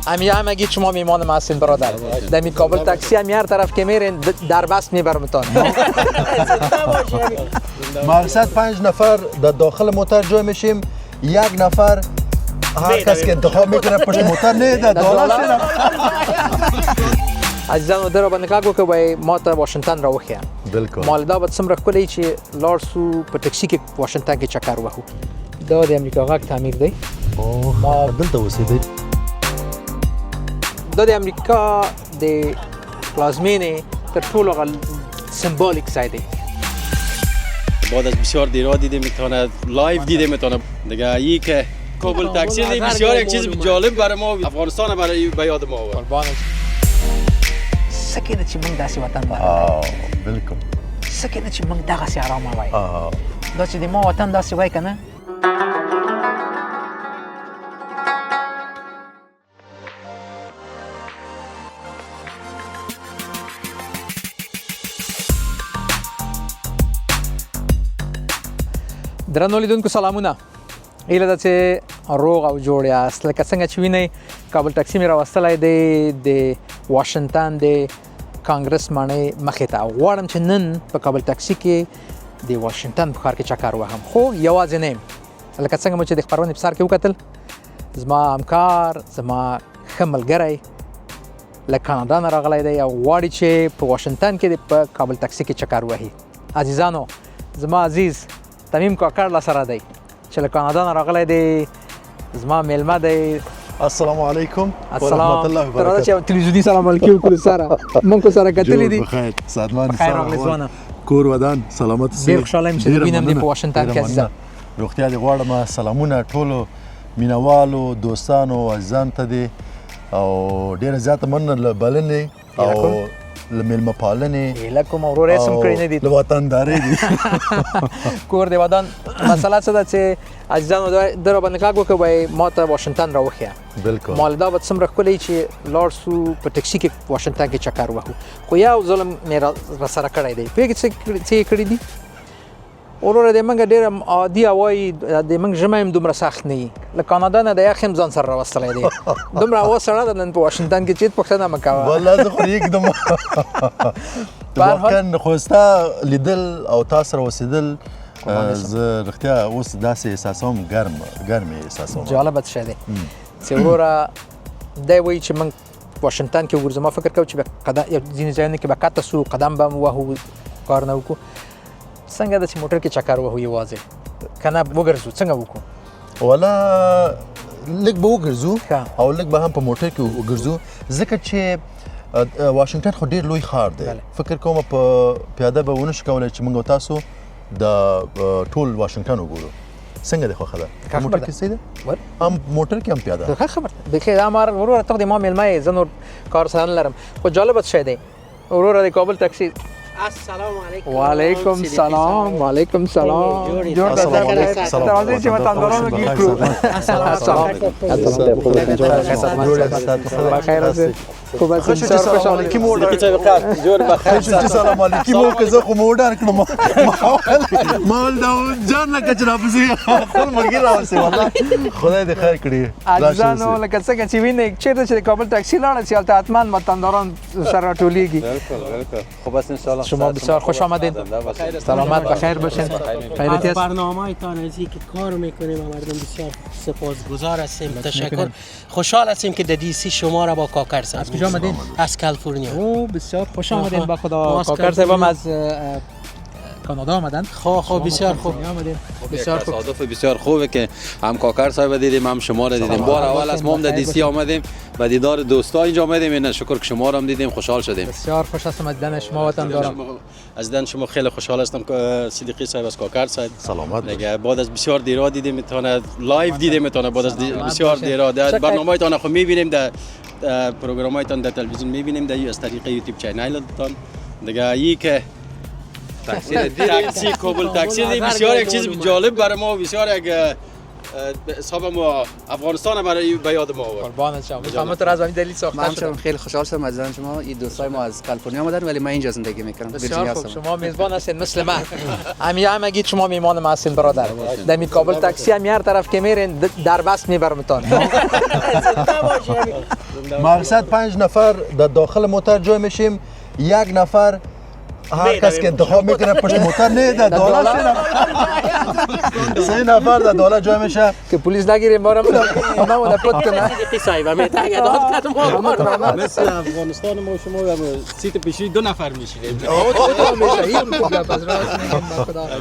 همگی شما میمان ما هستین برادر. در می کابل تاکسی هم هر طرف که میرین در بست میبرمتون. مقصد 5 نفر در داخل موتور جای میشیم، 1 نفر هر کس که انتخاب میکنه پشت موتور نه در داخل. عزیزان در با نگاه کو که ما تا واشنگتن را وخیا. بالکل. مالدا به څومره کلی چې لارسو په ټکسي کې واشنگټن کې چکر وهو. دا د امریکا غاک تعمیر دی. ما دلته اوسېدی. دا د امریکا د پلازمینې تر ټولو سمبولیک ځای دی. بعد از بسیار دیرها دیده میتونه لایو دیده میتونه دیگه ای که کابل تاکسی دی بسیار یک چیز جالب برای ما افغانستان برای به یاد ما آورد. قربان سکه چې موږ داسې وطن باندې بالکل سکه چې موږ دغه آرام وای دا چې د ما وطن داسې وای کنه. درنو لیدونکو سلامونه. ایله ده چې روغ او جوړ یاست. لکه څنګه چې وینئ کابل ټکسي مې راوستلی دی د واشنگټن د کانګرس ماڼۍ مخې ته. غواړم چې نن په کابل ټکسي کې د واشنگټن په ښار کې چکر وهم، خو یوازې نه یم. لکه څنګه مو چې د خپرونې په سر کې وکتل، زما همکار، زما ښه ملګری له کاناډا نه راغلی دی او غواړي چې په واشنگټن کې په کابل ټکسي کې چکر وهي. عزیزانو، زما عزیز تمیم کاکړ لا سره دی چې له کاناډا نه راغلی دی. زما میلمه دی. السلام علیکم ورحمت الله وبرکاته. راځه چې تلویزیونی سلام علیکم وکړو سره. مونږ کو سره کتلې دي. بخیر ساتمان بخیر راغلی ځوانه. کور ودان سلامت سي. ډېر خوشاله یم چې وینم دې په واشنگټن کې عزیزه. روغتیا دې غواړم. سلامونه ټولو مینوالو دوستانو عزیزانو ته دي او ډېره زیاته مننه بلنې او لمیلمه پالنې لکه مورور اسم کړی نه دي له وطنداري دي کور دی ودان. مسله څه ده چې عزیزانو در باندې کاګو کوي ما ته واشنگټن راوخیا. بالکل. مالدا به څومره کلی چې لارسو په ټکسي کې واشنگټن کې چکر وهو، خو یو ظلم مې را سره کړی دی. پیګ څه کړی دي اورور د منګ ډېر عادي وای د منګ ژمه هم دومره سخت نه له کاناډا نه د یخم ځان سره راوستلی دی. دومره هوا سړه ده نن په واشنگټن کې چې پښتنه مکوه والله زه خو یکدم واقعا خوستا لیدل او تاسو را اوسېدل زه رښتیا اوس داسې احساسوم ګرم احساسوم. جالبه څه دی چې وروره دی وایي چې موږ واشنگټن کې وګرځو. ما فکر کوم چې ځینې ځایونو کې به کته سو قدم به وهو کار نه وکړو. څنګه د چې موټر کې چکر وهو یوازې کنه وګرځو څنګه وکړو؟ ولا لږ به وګرځو او لږ به هم په موټر کې وګرځو ځکه چې واشنگټن خو ډېر لوی ښار دی. فکر کوم په پیاده به ونه شو کولی چې موږ تاسو د ټول واشنگټن وګورو. څنګه دی خوښه ده؟ موټر کې څه ده؟ هم موټر کې هم پیاده. ښه خبره ده. بخیر امر وروره ته د ما میلمه یې، زه نور کار سره نه لرم، خو جالبه څه دی وروره د کابل ټکسي. السلام علیکم. وعلیکم سلام. وعلیکم سلام. جوړ السلام علیکم. راځئ چې وطندارانو کې کړو. السلام بخیر اوسئ. خوب هستید؟ سلام علیکم. جور بخیر. سلام علیکم. که زه خو مو ډار کړم ما ول دا جان لکه چې راپسې خپل ملګري راوستي. والله خدای دې خیر کړي. عزیزانو لکه څنګه چې وینئ چېرته چې د کابل ټکسي لاړه چې هلته حتما وطنداران سره راټولېږي. بالکل خوب است انشاءالله. شما بسیار خوش آمدید. سلامت بخیر باشین. خیریت است. برنامه‌تان از اینکه کار میکنیم و مردم بسیار سپاسگزار هستیم. تشکر. خوشحال هستیم که در دی سی شما را با کاکر صاحب. از کجا آمدید؟ از کالیفرنیا. او بسیار خوش آمدید. با خدا کاکر صاحب هم از کانادا آمدن. خب بسیار خوب. بسیار خوب. تصادف بسیار خوبه که هم کاکر صاحب دیدیم هم شما را دیدیم. بار اول از ما هم در دی سی آمدیم و دیدار دوستا اینجا آمدیم. این شکر که شما را هم دیدیم، خوشحال شدیم. بسیار خوش هستم از دیدن شما وطنداران. از دیدن شما خیلی خوشحال هستم که صدیقی صاحب از کاکر صاحب. سلامت. دیگه بعد از بسیار دیرها دیدیم میتونه لایو دیدیم میتونه بعد از بسیار دیرها برنامه‌تان خو میبینیم در پروگرام‌هایتان در تلویزیون میبینیم در از طریق یوتیوب چینلتان. دیگه ای که تاکسی کابل تاکسی بسیار یک چیز جالب برای ما، بسیار یک حساب ما افغانستان برای به یاد ما آورد. قربانت شما. میفهمم تو از همین دلیل ساخته من شده. خیلی خوشحال شدم از دیدن شما. این دوستای ما از کالیفرنیا آمدن ولی من اینجا زندگی میکنم. بسیار خوب. شما میزبان هستین مثل من. هم اگید شما میهمان ما هستین برادر. دمی کابل تاکسی هم هر طرف که میرین در بس میبرمتون. مقصد 5 نفر در داخل موتور جای میشیم، 1 نفر هر کس که انتخاب میکنه پشت موتور نه در دالا 3 نفر در دالا جای میشه که پلیس نگیریم ما رو نمونه پت کنه. مثل افغانستان ما شما سیت پیشی 2 نفر میشینیم.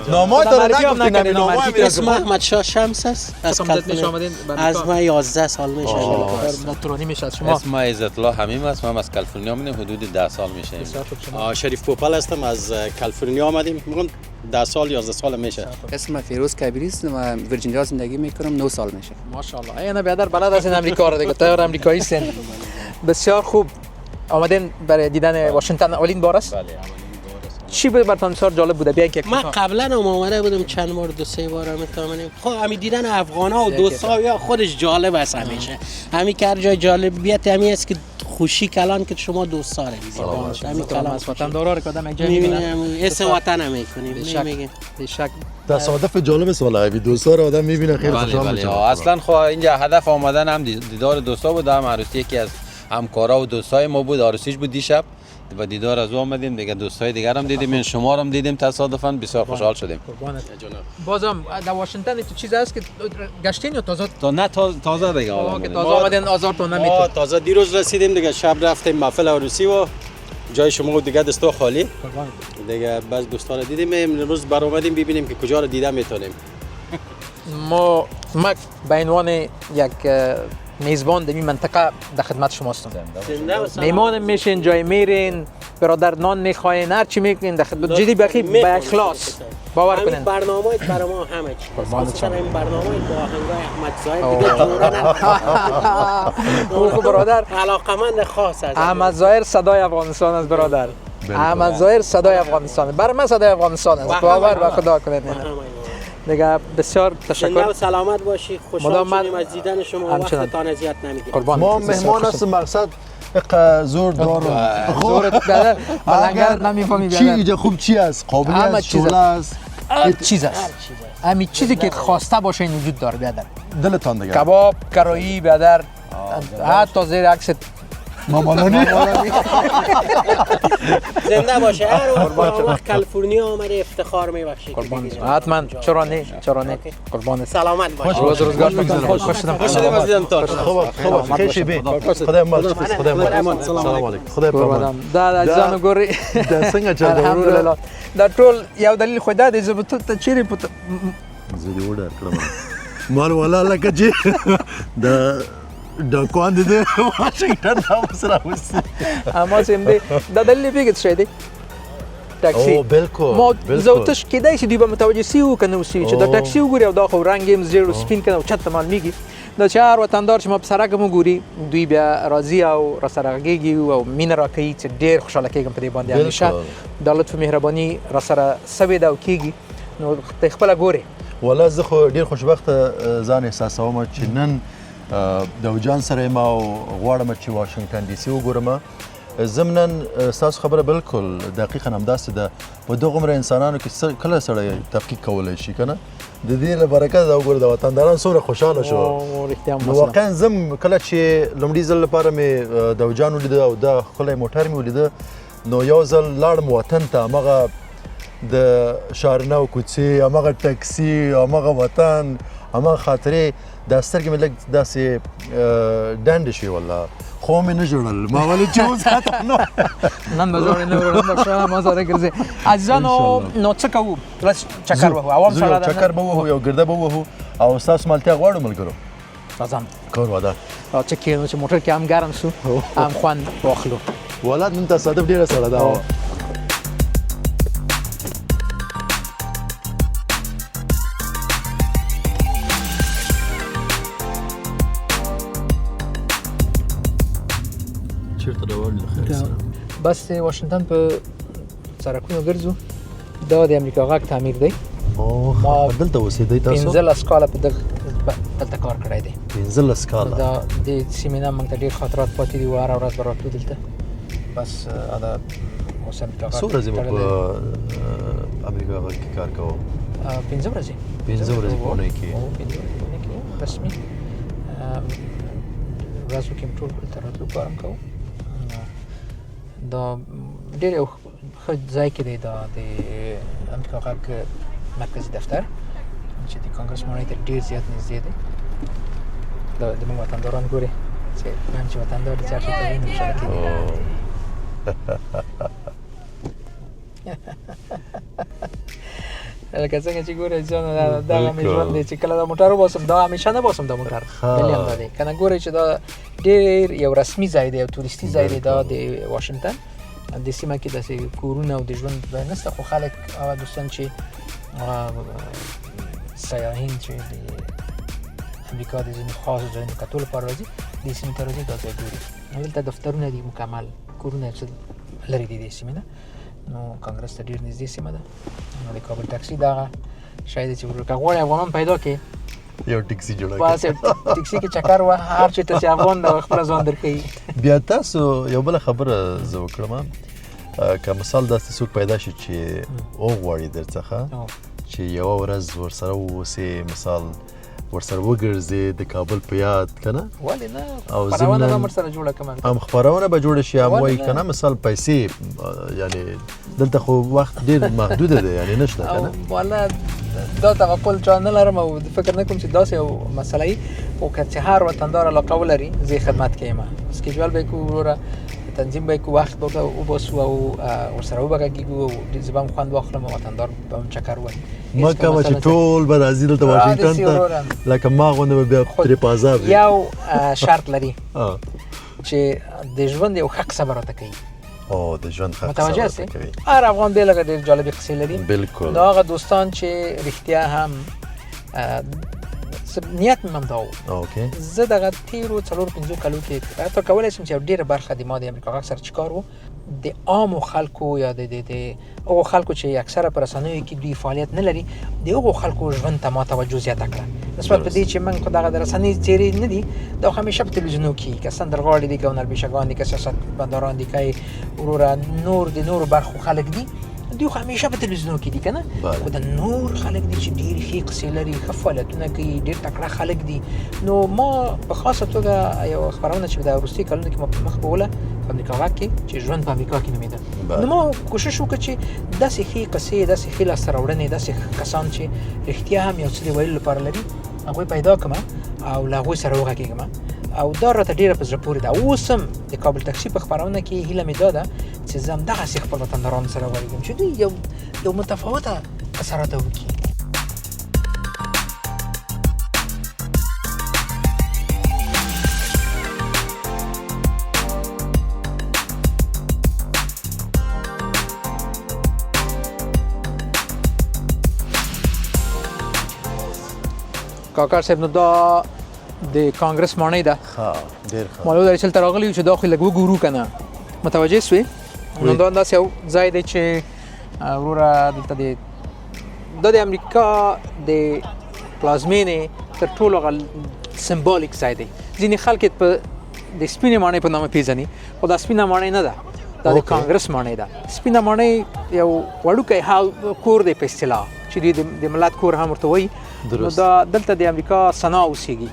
نامای تو نگفتین. اسم احمد شاه شمس است. از ما 11 سال میشه. ترانی میشه شما. اسم عزت الله حمیم است. ما از کالیفرنیا میام، حدود 10 سال میشه. شریف پوپل هستم، از کالیفرنیا آمدیم. میگم 10 سال 11 سال میشه. اسم فیروز کبیری است. من ویرجینیا زندگی میکنم، 9 سال میشه. ماشاءالله. اینا بیادر بلد هستین امریکا رو دیگه. تایار امریکایی هستین. بسیار خوب. آمدین برای دیدن واشنگتن اولین بار است؟ بله اولین بار است. چی براتون بسیار جالب بوده؟ بیاین که من قبلا هم آمده بودم چند بار 2-3 بار میتونم. خب همین دیدن افغانا و دوستا خودش جالب است همیشه. همین که هر جای جالبیت همین است که خوشی کلان که شما دوست دارید. همین کلام از وطن دارا رو کدام یک جای میبینیم اسم وطن هم میکنیم. میگیم بیشک تصادف جالب است والله. دوستا رو آدم میبینه خیلی خوشحال میشه. اصلا خب اینجا هدف آمدن هم دیدار دوستا بود، هم عروسی یکی از همکارا و دوستای ما بود، عروسیش بود دیشب و دیدار از او آمدیم دیگه. دوستای دیگر هم دیدیم، شما رو هم دیدیم تصادفاً، بسیار خوشحال شدیم. بازم در واشنگتن تو چیز هست که گشتین یا تازه نه تازه دیگه که تازه آمدین آزارتون ما نمیتون. تازه دیروز رسیدیم دیگه، شب رفتیم محفل عروسی و جای شما دیگه دستا خالی دیگه. بس دوستا رو دیدیم، امروز بر اومدیم ببینیم که کجا رو دیده میتونیم. ما به عنوان یک میزبان در این منطقه در خدمت شما هستم. میهمان میشین، جای میرین، برادر نان میخواین، هر چی میکنین در خدمت. جدی بخی با اخلاص باور کنین. همین برنامه برای ما همه چی. خاصتا این برنامه با آهنگای احمد ظاهر دیگه جوره خوب برادر. علاقمند خاص است. احمد ظاهر صدای افغانستان است برادر. احمد ظاهر صدای افغانستان. برای من صدای افغانستان است. باور به خدا کنین. دیگه بسیار تشکر. سلامت باشی. خوشحال شدیم از دیدن شما. وقتتان اذیت نمیگیریم. ما مهمان هستیم. مقصد زور دار زورت بدر بلنگر نمیفهمی چی بیادر. اینجا خوب چی است؟ قابلیت شغل است. چیز است. همین چیزی که خواسته باشه این وجود داره بیادر. دلتان دیگه. کباب، کرایی بیادر. حتی زیر عکس مامانانی. زنده باشه. هر وقت کالیفرنیا آمده افتخار میبخشی. حتما. چرا نه قربانت. سلامت باش. روز روزگار خوش شدم. خوش شدیم از دیدنتان. خوب خیلی بی. خدا مال خدا سلام علیکم. خدا پامان. دا عزیزانو ګوري د څنګه چل الحمدلله دا ټول یو دلیل خو دا دی چې ته چیرې په زه دې وډر کړم مال ولا لکه چې د کوان دې واشنگټن دا سره وسی اما سیم دی دا دلیل پیګت شه دی تاکسی بالکل ما زوتش کېدای شي دوی به متوجه سی و کنه وسی چې دا تاکسی وګوري او دا خو رنګ یې زیړ او سپین کنه او چت مال میږي دا چې هر وطندار چې ما په سره کوم ګوري دوی بیا راضي او را سره غږیږي او مینه راکوي چې ډېر خوشاله کېږم په دې باندې همیشه د لطف مهرباني را سره سوي دا او کېږي نو ته خپله ګورې والله زه خو ډېر خوشبخته ځان احساسوم چې نن د جان سره یم او غواړم چې واشنګټن ډي سي وګورم. ضمناً ستاسو خبره بالکل دقیقاً همداسې ده. په دغومره انسانانو کې کله سړی تحقیق کولی شي که نه د دې له برکته دا وګوره د وطنداران څومره خوشحاله شو. نو واقعا زم کله چې لومړي ځل لپاره مې داوجان ولیده او دا ښکلی موټر مې ولیده نو یو ځل لاړم وطن ته همغه د شارنو کوڅې همغه ټکسي همغه وطن همغه خاطرې دا سترګې مې لږ داسې ډنډې شوې والله خو مې نه جوړل ما ولې چې اوس نن به زوړ نه ورم ښه ما سره ګرځي عزیزانو نو څه کوو بس چکر وهو عوام سره چکر به وهو یو ګرده به وهو او ستاسو مالتیا غواړو ملګرو راځم کور واده چې کېنو چې موټر کې هم ګرم شو هم خوند واخلو والله نن تصادف ډېره سړه ده. بس واشنگټن په سرکونو ګرځو دا د امریکا غاک تعمیر دی. ما دلته اوسېدی تاسو 15 کاله په دغه دلته کار کړی دی 15 کاله دا د سیمې نه موږ ته ډېر خاطرات پاتې دي هره ورځ به راتلو دلته بس دا اوس هم کاغذ څو ورځې به په امریکا کې کار کوو 15 ورځې 15 ورځې په اونۍ کې رسمي ورځو کې ټول دلته راتلو کار هم کوو دا ډېر یو ښه ځای کې دی دا د امریکا غږ مرکزي دفتر چې د کانګرس ماڼۍ ته ډېر زیات نږدې دی د موږ وطنداران ګوري چې من چې وطندار دي چې هر څه ته ویني خوشحاله کېږي لکه څنګه چې ګورئ ځان دغه مې ژوند دی چې کله دا موټر وباسم دا همیشه نه باسم دا موټر دلې هم دا دی که نه ګورئ چې دا ډېر یو رسمي ځای دی یو تورستي ځای دی دا د واشنګټن د سیمه کې داسې کورونه او د ژوند ځای نشته خو خلک هغه دوستان چې سیاحین چې د امریکا د ځینو خاصو ځایونو کتو لپاره راځي دې سیمې ته راځي دا ځای ګوري دلته دفترونه دي مکمل کورونه څه لرې دي دې سیمې نه نو کانګرس ته ډېر نږدې سیمه ده نو د کابل ټاکسي دغه شاید چې که غواړې افغانان پیدا کړې یو ټکسي جوړه بس ټکسي کې چکر وه هر چېرته چې افغان د خپله ځان درښیي بیا تاسو یو بله خبره زه وکړم که مثال داسې څوک پیدا شي چې وغواړي درڅخه چې یوه ورځ ورسره واوسې مثال ورسره وګرځې د کابل په یاد که نه ولې نه او خپرونه به هم ورسره جوړه کړم هم خپرونه به جوړه شي هم وایي که نه مثال پیسې یعنې دلته خو وخت ډېر محدوده دی یعنې نشته که نه والله دا توقع چا نه لرم او فکر نه کوم چې داسې یو مسله وي خو که چې هر وطندار علاقه ولري زه یې خدمت کوم سکیجول به یې کوو وروره تنظیم به یې کوو وخت به وباسو او ورسره وبغږېږو او زه به هم خوند واخلم او وطندار به هم چکر ووهي مه کوه چې ټول به راځي دلته واشنګټن ته لکه ما غوندې به بیا ترې په عذاب وي یو شرط لري چې د ژوند یو حق صبر راته کوي او د ژوند حق متوجه سي هر افغان بیلګه ډېر جالبې قصې لري بالکل دا هغه دوستان چې رښتیا هم نیت مې هم دا و زه دغه تېرو 4-5 کالو کې حتی کولی شم چې یو ډېره برخه د ما د امریکا غږ سره چې کار و د عامو خلکو یا د هغو خلکو چې اکثره په رسنیو کې دوی فعالیت نه لري د هغو خلکو ژوند ته ما توجه زیاته کړه نسبت په دې چې موږ خو دغه د رسنۍ څېرې نه دي دا همیشه په تلویزیونو کې که سندرغاړي دي که هنرپیشهګان دي که سیاستمداران دي که وروره نور د نورو برخو خلک دي دوی خو همیشه په تلویزیونو کې دي که نه خو د نور خلک دي چې ډېر ښې قصې لري ښه فعالیتونه کوي ډېر تکړه خلک دي نو ما په خاصه توګه یو خپرونه چې د وروستي کلونو کې ما په مخ بیوله په امریکا غږ کې چې ژوند په امریکا کې نومېده نو ما کوشش وکړ چې داسې ښې قصې داسې ښې لاسته راوړنې داسې کسان چې رښتیا هم یو څه د ویلو لپاره لري هغوی پیدا کړم او له هغوی سره وغږېږم او دا راته ډېره په زړه پورې ده اوس هم د کابل ټکسي په خپرونه کې هیله مې دا ده چې زه همدغسې خپل وطندارانو سره وغږېږم چې دوی یو متفاوته کیسه راته وکړي کاکړ صاحب نو دا د کانګرس ماڼۍ ده ډېر ښه معلومه ده چې دلته راغلي یو چې دا خو لږ وګورو که نه متوجه سوې نو دا داسې یو ځای دی چې وروره دلته دا د امریکا د پلازمینې تر ټولو هغه سمبالیک ځای دی ځینې خلک په د سپینې ماڼۍ په نامه پیژني خو دا سپینه ماڼۍ نه ده دا د کانګرس ماڼۍ ده سپینه ماڼۍ یو وړوکی کور دی په اصطلاح چې دوی د ملت کور هم ورته وایي نو دا دلته د امریکا سنا اوسېږي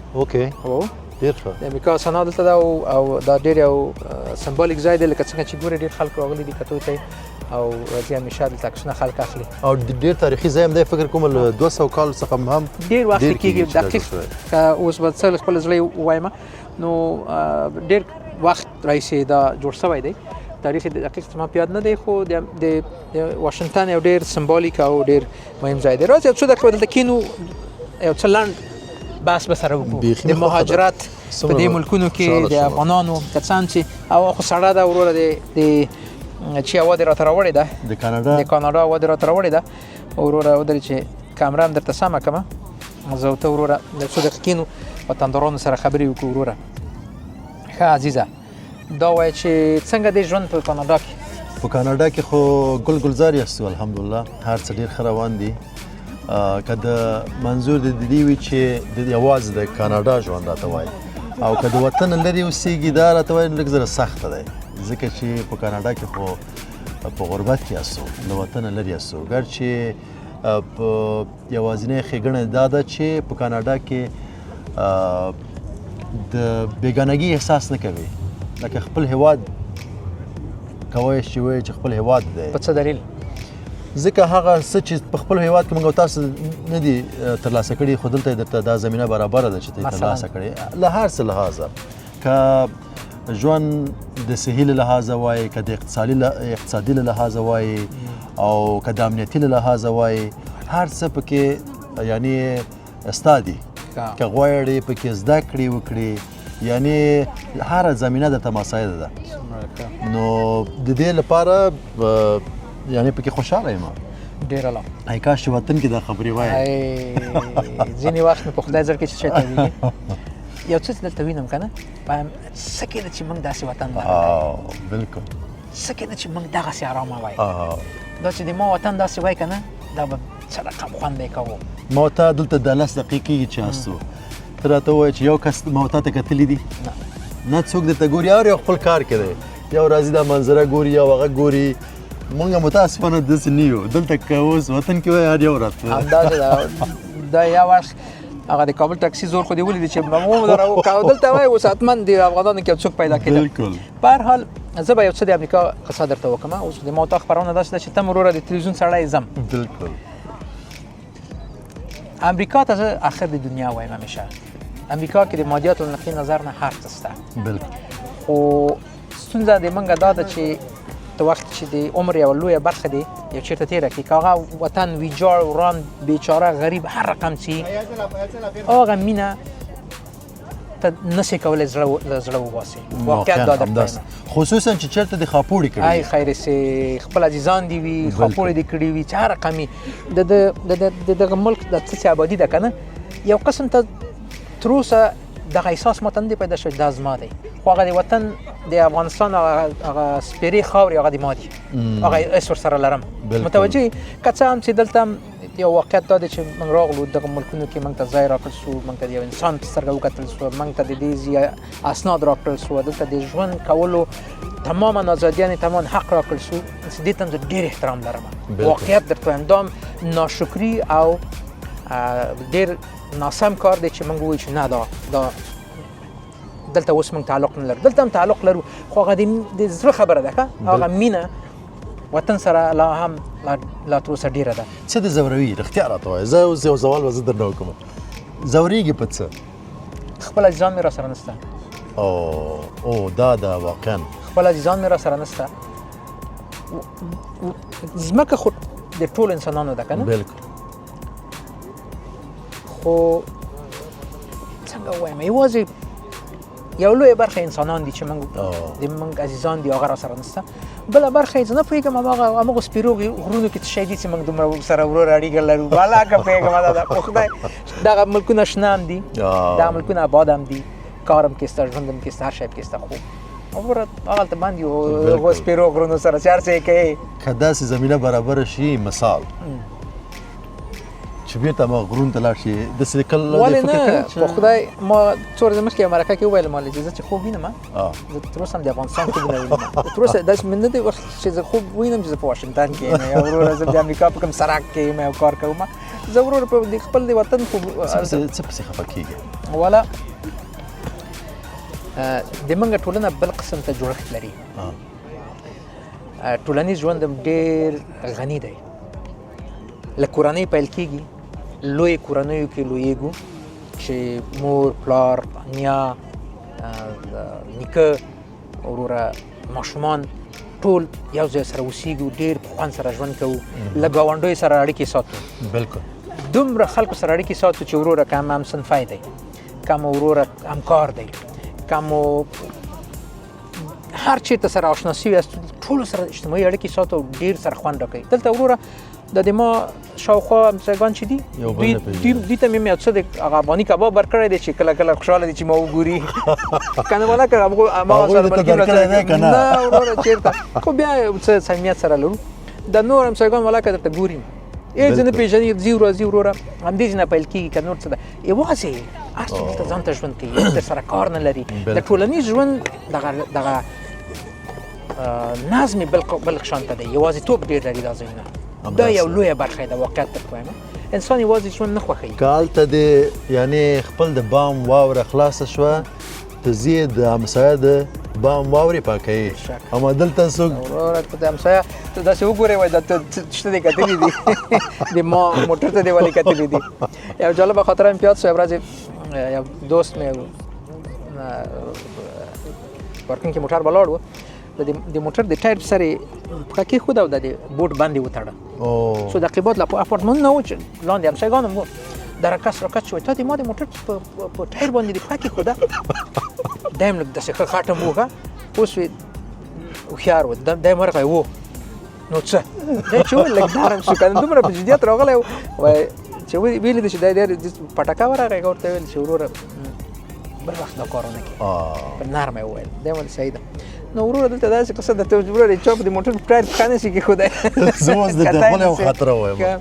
هو ډېر ښه د امریکا سنا دلته ده او دا ډېر یو سمبالیک ځای دی لکه څنګه چې ګورې ډېر خلک راغلي دي کتو ته او راځي همیشه دلته عکسونه خلک اخلي او ډېر تاریخي ځای هم دی فکر کوم 200 کال څخه هم ډېر وخت کېږي دقیق که اوس به څه خپل زړه ووایم نو ډېر وخت راهیسې دا جوړ شوی دی تاریخ دقیق ما په یاد نه دی خو د واشنګټن یو ډېر سمبالیک او ډېر مهم ځای دی راځي یو څو دقیقې دلته کینو یو څه لنډ بحث به سره وکړو د مهاجرت په دې ملکونو کې د افغانانو که څه هم چې هوا خو سړه ده وروره د چې هوا دې راته راوړې ده د کاناډا هوا دې راته راوړې ده وروره ودرې چې کامره هم درته سمه کړمه زه او ته وروره یو څو دقیقې کینو وطندارانو سره خبرې وکړو وروره ښه عزیزه دا وایي چې څنګه دی ژوند په کاناډا کې په کاناډا کې خو ګل ګلزار یاستو الحمدلله هر څه ډېر ښه روان دي که د منظور د دې وي چې د یوازې د کاناډا ژوند راته وایي او که د وطن لرې اوسېږي دا راته وایي لږ زره سخته دی ځکه چې په کاناډا کې خو په غربت کې یاستو له وطنه لرې یاستو ګر چې په یوازینۍ ښېګڼه دا ده چې په کاناډا کې د بېګانګي احساس نه کوي لکه خپل هیواد کوی چې وایي چې خپل هیواد دی په څه دلیل ځکه هغه څه چې په خپل هیواد کې موږ تاسو نه دي ترلاسه کړي خو دلته درته دا زمینه برابره ده چې ته ترلاسه کړې له هر څه لحاظه که ژوند د صحي له لحاظه وایي که د اقتصادي له لحاظه وایي او که د امنیتي له لحاظه وایي هر څه پکې یعنی ستا دي که غواړې پکې زده کړې وکړې یعنی هره زمینه درته مساعده ده نو د دې لپاره یعنی پکې خوشحاله یم ډېره لا ای کاش چې وطن کې دا خبرې وایي ځینې وخت مې په خدای زر کې چې ته ویږي یو څه چې دلته وینم که نه څه کېده چې موږ داسې وطن باندې بلکل څه کېده چې موږ دغسې ارامه وای دا چې د ما وطن داسې وای که نه دا به څه رقم خوند به یې کوو ما ته دلته 10 دقیقې چې هستو ته راته ووایه چې یو کس ما ته کتلی دي نه څوک درته ګوري هر یو خپل کار کې دی یو راځي دا منظره ګوري یو هغه ګوري مونږ متاسفانه داسې نه یو دلته که اوس وطن کې وای هر یو راته همداسې دا یو وخت هغه د کابل ټاکسي زور خو دې ولیدې چې دلته وای اوس حتما د افغانانو کې څوک پیدا کېدل بلکل په هر حال زه به یو څه د امریکا قصه درته وکړم اوس د ما ته خپرونه داسې ده چې ته وروره د تلویزیون سړی ځم بلکل امریکا ته زه آخر د دنیا وایم همیشه امریکا کې د مادیاتو له نقطې نظر نه هر څه شته بلکل خو ستونزه د موږ دا ده چې ته وخت چې د عمر یوه لویه برخه دی یو چېرته تېره کړي که هغه وطن ویجاړ وران بیچاره غریب هر رقم چې هغه مینه ته نسې کولی له زړه وباسې واقعیت دا درته خصوصا چې چېرته دې خاپوړې کړي ای خیر سې خپل عزیزان دي وي خاپوړې دې کړي وي چې هر رقم وي د دغه ملک د څه چې ابادي ده که نه یو قسم ته تر اوسه دغه احساس ماته نه دی پیدا شوی دا زما دی خو هغه د وطن د افغانستان هغه سپېرې خاورې هغه د ما دي هغه اس ورسره لرم متوجه که څه هم چې دلته هم یو واقعیت دا دی چې موږ راغلو دغه ملکونو کې موږ ته ځای راکړل شو موږ ته د یو انسان په سترګه وکتل شو موږ ته د دې اسناد راکړل شو دلته د ژوند کولو تماما ازادیانې تمام حق راکړل شو دې ته زه ډېر احترام لرم واقعیت درته وایم دا ناشکري او ډېر ناسم کار دی چې موږ ووایو چې نه دا دلته اوس موږ تعلق نه لرو دلته هم تعلق لرو خو هغه د زړه خبره ده که هغه مینه وطن سره لا هم لا تر اوسه ډېره ده څه د ځوروي رښتیا راته وایه زه اوس یو سوال به زه درنه وکړم ځورېږي په څه خپل عزیزان مې را سره نشته او دا ده واقعا خپل عزیزان مې را سره نشته ځمکه خو د ټولو انسانانو ده که نه بلکل خو څنګه ووایم یوازې یو لویه برخه انسانان دي چې موږ عزیزان دي هغه را سره نشته بله برخه زه نه پوهېږم هماغه سپېرو غرونو کې څه شی دي چې موږ دومره سره وروره اړیکه لرو بالا که پوهېږم دا خو خدای دغه ملکونه شنه هم دي دغه ملکونه آباد هم دي کار هم کې شته ژوند هم کې شته هر شی پکې شته خو وګوره هغلته بند یو هغو سپېرو غرونو سره چې هر څه یې کوې که داسې زمینه برابره شي مثال چې بیرته ما غرونو ته لاړ شي داسې کله ولې نه په خدای ما څو ورځې مخکې یو مرکه کې وویل ما چې زه چې خوب وینم زه تر اوسه هم د افغانستان خوبونه وینم تر اوسه داسې مې نه دی وخت چې زه خوب وینم چې زه په واشنګټن کې یم یا وروره زه د امریکا په کوم سړک کې یم یو کار کوم زه وروره په خپل د وطن څه پسې خفه کېږي والا د موږ ټولنه بل قسم ته جوړښت لري ټولنیز ژوند ډېر غني دی له کورنۍ پیل کېږي لوی کورنیو کې لویېږو چې مور پلار نیا نیکه وروره ماشومان ټول یو ځای سره اوسېږو ډېر په خوند سره ژوند کوو له ګاونډیو سره اړیکې ساتو بلکل دومره خلکو سره اړیکې ساتو چې وروره که هم صنفی دی که مو وروره همکار دی که مو هر چېرته سره اشنا سوي یاست ټولو سره اجتماعي اړیکې ساتو او ډېر سره خوند راکوي دلته وروره د ما شاوخوا همسایګان چې دي دوی ته مې یو څه د هغه افغاني کباب ورکړی دی چې کله کله خوشحاله دي چې ما وګوري که نه والا که هماغه سره ملګري نه وروره چېرته خو بیا یو څه صمیمیت سره لرو د نور همسایګان والا که درته ګوري هیڅ نه پېژني ځي ورځي وروره همدې نه پیل کېږي که نور څه ده یوازې هر څوک دلته ځان ته ژوند کوي در سره کار نه لري د ټولنیز ژوند دغه نظم بل شان ته دی یوازیتوب ډېر لري دا ځایونه دا یو لویه برخه ده واقعیت درته وایم انسان یوازې ژوند نه خوښوي که هلته دې یعنې خپل د بام واوره خلاصه شوه ته ځې د همسایه د بام واورې پاکوي اما دلته څوک وروره ته د همسایه ته داسې وګورې وایي دا ته شته دې کتلي دي د ما موټر ته دې ولې کتلي دي یو جالبه خاطره مې پیاد شو یو ورځ یو دوست مې پارکینګ کې موټر ولاړ و د موټر د ټایر په سر یې پښه کېښوده او د بوټ باندې وتړه څو دقیقې بعد لا په اپارتمانونه وو چې لاندې همسایګان هم وو دا راکس شو تا د ما د موټر په ټایر باندې د پښه کېښوده دا هم لږ داسې ښه خاټم وښه اوس وې هوښیار و دا یې مرغی و نو څه دا چې وویل لږ نرم شو که نه دومره په جدیت راغلی و وایي چې ویلې ده چې دا ډېر پټکه ورغی هغه ورته ویل چې وروره بل وخت دا کار ونه کړي په نرمه یې وویل دا ویل صحیح ده نو وروره دلته داسې قصه ده ته وروره چا په د موټر په ټایر پښه نشي کېښودی زه اوس د خپله یو خاطره وایم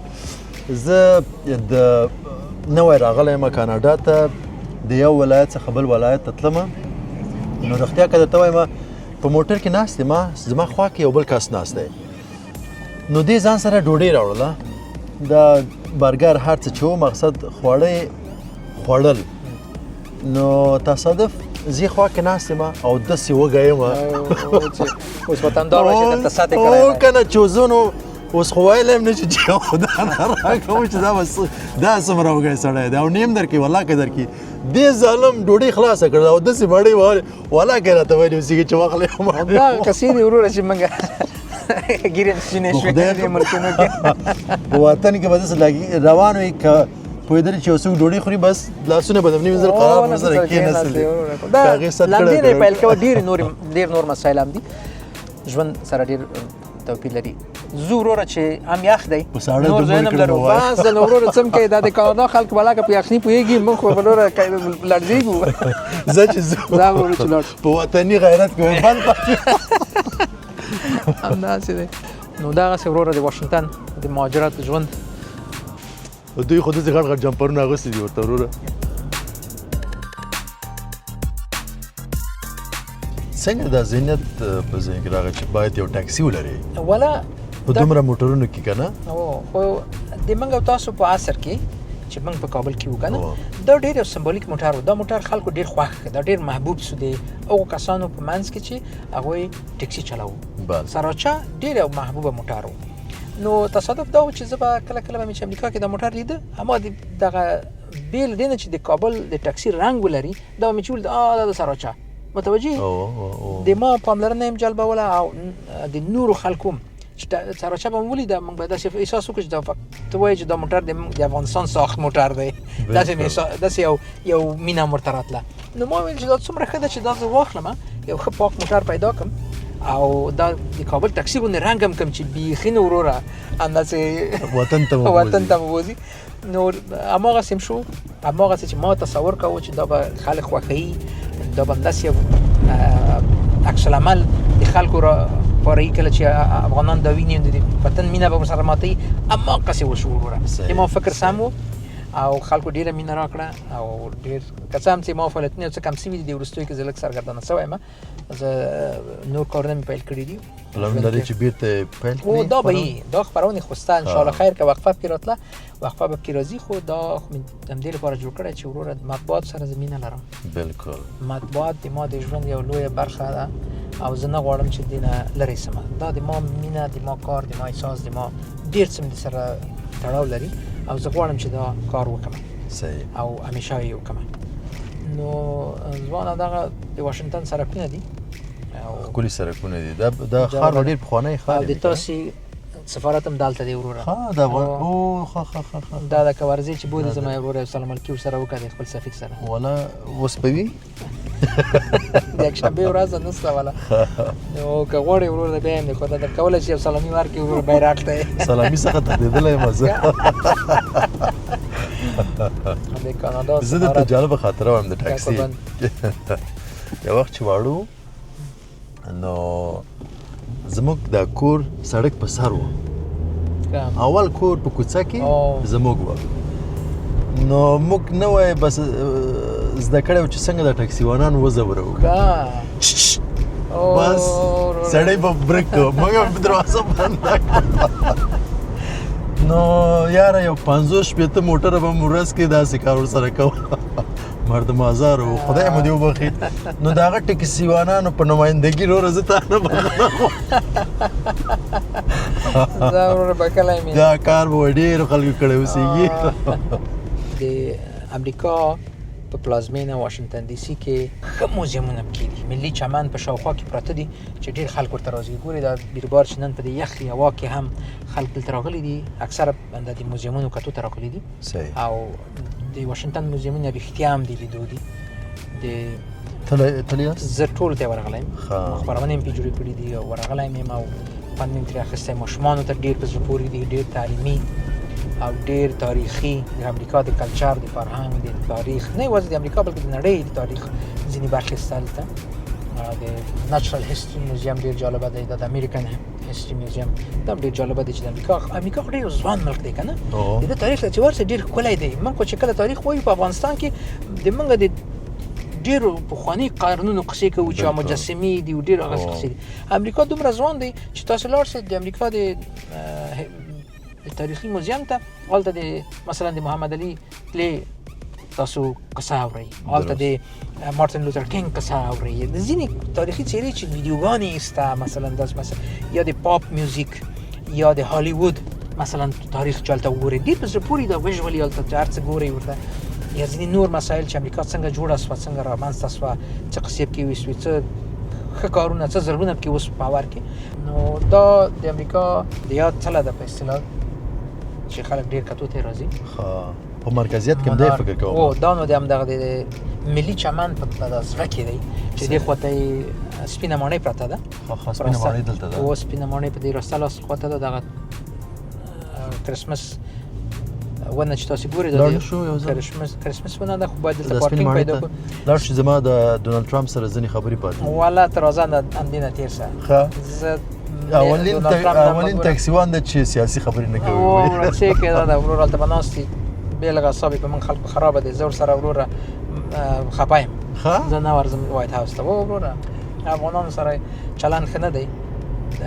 زه د نوی راغلی یم کاناډا ته د یو ولایت څخه بل ولایت ته تلم نو رښتیا که درته وایم په موټر کې ناست یم زما خوا کې یو بل کس ناست دی نو دې ځان سره ډوډۍ راوړله دا برګر هر څه چې و مقصد خواړه خوړل نو تصادف زی خوا کې ناست یم او داسې وږی یم اوس وطندار وایي چې درته ساتې کړی او که نه چې زه نو اوس خو ویلی یم نه چې خدا نه راکوم چې دا څومره وږی سړی دی او نیم درکړي والله که درکړي دې ظالم ډوډۍ خلاصه کړه او داسې بړۍ وهلې والله که راته ویلي اوسېږي چې واخلې دا قصې دي وروره چې موږ ګیرې سینې شوې دې ملکونو کې په وطن کې به داسې روان وي که پوهېدلې چې یو څوک ډوډۍ خوري بس لاسونه به د منځل قرار ورسره کېناستل دا لاندې نه پیل کوه ډېر نور مسایل هم دي ژوند سره ډېر توپیر لري زه وروره چې هم یخ دی نور ځایونه هم لرو بس د نو وروره څه هم کوي دا د کاناډا خلک به لکه په یخني پوهېږي موږ خو وروره لړزېږو زه چې وروره چې لاړ په وطني غیرت کې بند پاتې همداسې دی نو دغسې وروره د واشنګټن د مهاجرت ژوند دوی خو داسې غټ غټ جمپرونه اغوستي دي ورته وروره څنګه دا ذهنیت په ذهن کې راغی چې باید یو ټاکسي ولري ولا په دومره موټرونو کې که نه خو د موږ او تاسو په عصر کې چې موږ په کابل کې وو که نه دا ډېر یو سمبولیک موټر و دا موټر خلکو ډېر خوښ کړ دا ډېر محبوب شو د هغو کسانو په منځ کې چې هغوی ټکسي چلاوو سراچا ډېر یو محبوبه موټر و نو تصادف دا و چې زه به کله کله به مې چې امریکا کې دا موټر لیده اما دغه بیل دی نه چې د کابل د ټکسي رنګ ولري دا به مې چې ویل دا د سراچا متوجه د ما پاملرنه هم جلبوله او د نورو خلکو چې سراچا به مې ولیده موږ به داسې احساس وکړو چې ته وایې چې دا موټر د افغانستان ساخت موټر دی داسې یو مینه هم ورته راتله نو ما ویل چې دا څومره ښه ده چې دا زه واخلم یو ښه پاک موټر پیدا کړم او دا د کابل ټکسي باندې رنګ هم کړم چې بیخي نه وروره همداسې وطن ته ووځي نو هماغسې هم شو هماغسې چې ما تصور کوو چې دا به خلک خوښوي دا به همداسې یو عکس العمل د خلکو پاره کله چې افغانان دا ویني د وطن مینه به ورسره ماتوي هماغسې وشو وروره د ما فکر سم و او خلکو ډېره مینه راکړه او ډېر که څه هم چې ما فعالیتونه څه کم سوي دي د وروستیو کې زه لږ سرګردانه سوی یم زه نور کارونه مې پیل کړي دي پلانونه لري چې بیرته پیل کړي دا به وي دا خپرونې خو سته انشاءالله خیر که وقفه پکې راتله وقفه به پکې راځي خو دا همدې لپاره جوړ کړی چې وروره د مطبوعات سره زه مینه لرم بالکل مطبوعات د ما د ژوند یو لویه برخه ده او زه نه غواړم چې دې نه لرې سمه دا د ما مینه د ما کار د ما احساس د ما ډېر څه مې سره تړاو لري او زه غواړم چې دا کار وکړم صحیح او همیشه یې وکړم نو ځوانه دغه د واشنګټن سړکونه دي ښکلي سړکونه دي دا ښار ډېر پخوانی ښار او د تاسې سفارت هم دلته دی وروره دا د که ورځې چې بودې زما یو وروره سلام علیکي ورسره وکړه د خپل سفیر سره والا اوس به وي د یکشنبې ورځ نشته والا نو که غواړې وروره بیا هم خو در کولی شي یو سلامي ورکړي وروره بیرغ ته سلامي څخه تښتېدلی یم زه د کاناډا زه درته جالبه خاطره وایم د ټاکسي یو وخت چې واړو نو زموږ د کور سړک په سر و اول کور په کوڅه کې زموږ و نو موږ نه وای بس زده کړی و چې څنګه د ټکسیوانان وځورو بس سړی به برک کوو موږ هم دروازه بنده نو یاره یو 50-60 موټره به مو ورځ کې داسې کار ورسره کوو مردم آزار و خدای مو دې وبخښي نو د هغه ټکسیوانانو په نمایندګي نوره زه تا نه بخښم دا کار به ډېرو خلکو کړی اوسېږي د امریکا په پلازمینه واشنگټن ډي سي کې ښه موزیمونه پکې دي ملي چمن په شاوخوا کې پراته دي چې ډېر خلک ورته راځي ګوري دا بیربار چې نن په دې یخ هوا کې هم خلک دلته راغلي دي اکثره د دې موزیمونو کتو ته راغلي دي او د واشنگټن موزیمونه رښتیا هم دي لیدو دي د تللی یاست زه ټولو ته ورغلی یم خپرونې مې پرې جوړې کړي دي او ورغلی یم او خوند مې ترې اخیستی ماشومانو ته ډېر په زړه پورې دي ډېر تعلیمي او ډېر تاریخي د امریکا د کلچر د فرهنګ د تاریخ نه یوازې د امریکا بلکې د نړۍ د تاریخ ځینې برخې شته هلته د نچرل هسټري میوزیم ډېر جالبه دی دا د امریکن هسټري میوزیم دا ډېر جالبه دی چې د امریکا خو ډېر ځوان ملک دی که نه د ده تاریخ چې ورسې ډېر ښکلی دی موږ خو چې کله تاریخ وایو په افغانستان کې د موږ د ډېرو پخواني قرنونو قصې کوو چې مجسمې دي او ډېر هغه قصې دي امریکا دومره ځوان دی چې تاسو لاړ شئ د امریکا د تاریخي موزیم ته هلته د مثلا د محمد علي پلې تاسو قصه اورئ هلته د مارتن لوتر کینګ قصه اورئ د ځینې تاریخي څېرې چې ویډیوګانې ایسته مثلا داسې مثلا یا د پاپ میوزیک یا د هالیوود مثلا تاریخ چې هلته وګورئ ډېر په زړه پورې دا ویژولي هلته چې هر څه ګورئ ورته یا ځینې نور مسایل چې امریکا څنګه جوړه شوه څنګه رامنځته شوه څه قصې پکې وشوې څه ښه کارونه څه ضربونه پکې وشو په هوار کې نو دا د امریکا د یاد څله ده په اصطلاح چې خلک ډېر کتو ته راځي په مرکزیت کې هم دی فکر کوم او دا نو د همدغه د ملي چمن په زړه کې دی چې دې خوا ته یې سپینه ماڼۍ پرته ده سپینه ماڼۍ دلته ده او سپینه ماڼۍ په دې راسته لاس خوا ته ده دغه کرسمس ونه چې تاسو ګورئ دا کرسمس ونه ده خو باید دلته پارکینګ پیدا کړو لاړ شي زما د ډونالد ټرمپ سره ځینې خبرې پاتې والا تر ازان همدې نه تېر شه زه اولین ټکسیوان ده چې سیاسي خبرې نه کوي وروره څه کېده ده ورور هلته به ناست دي بېلغه اعصاب یې په موږ خلکو خرابه دی زه ورسره وروره خفه یم زه نه ورځم وایټ هاوس ته وروره افغانانو سره چلند ښه نه دی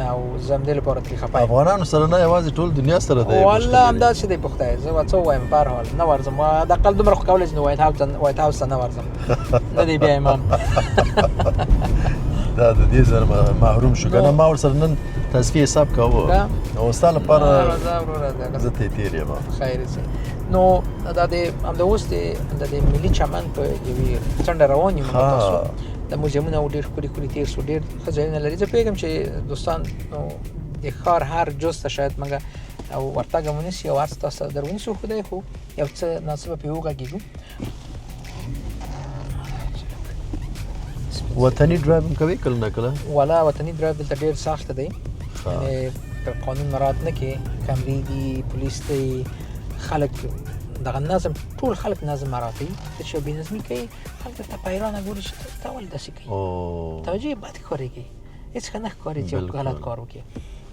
او زه همدې لپاره ترې خفه یم افغانانو سره نه یوازې ټول دنیا سره دی والله همداسې دی پختی زه به څه ووایم په هر حال نه ورځم حداقل دومره خو کولی چې وایټ هاوس ته نه ورځم نه دی بیا امام دا د دې سره محروم شو کنه ما ورسره نن تصفیه حساب کاوه او ستا لپاره زه تېر یم خیر شي نو دا د همدا اوس د ملي چمن په یوې څنډه روان یم تاسو د موزیمونه ډېر ښکلي ښکلي تېر شو ډېر ښه ځایونه لري زه پوهېږم چې دوستان نو د ښار هر جز ته شاید موږ او ورتګ ونیسي او هر څه تاسو در ونیسو خدای خو یو څه ناڅه پرې وغږېږو وطني ډرایو هم کوي کله نه کله والا وطني ډرایو دلته ډېر سخت دی یعنې قانون مراعات نه کوي کمرې دي پولیس دی خلک دغه نظم ټول خلک نظم مراعاتوي ته چې بې نظمي کوي خلک درته په حیرانه ګوري چې ته ولې داسې کوي توجه یې بد ښکاري کوي هېڅ ښه نه ښکاري چې غلط کار وکړي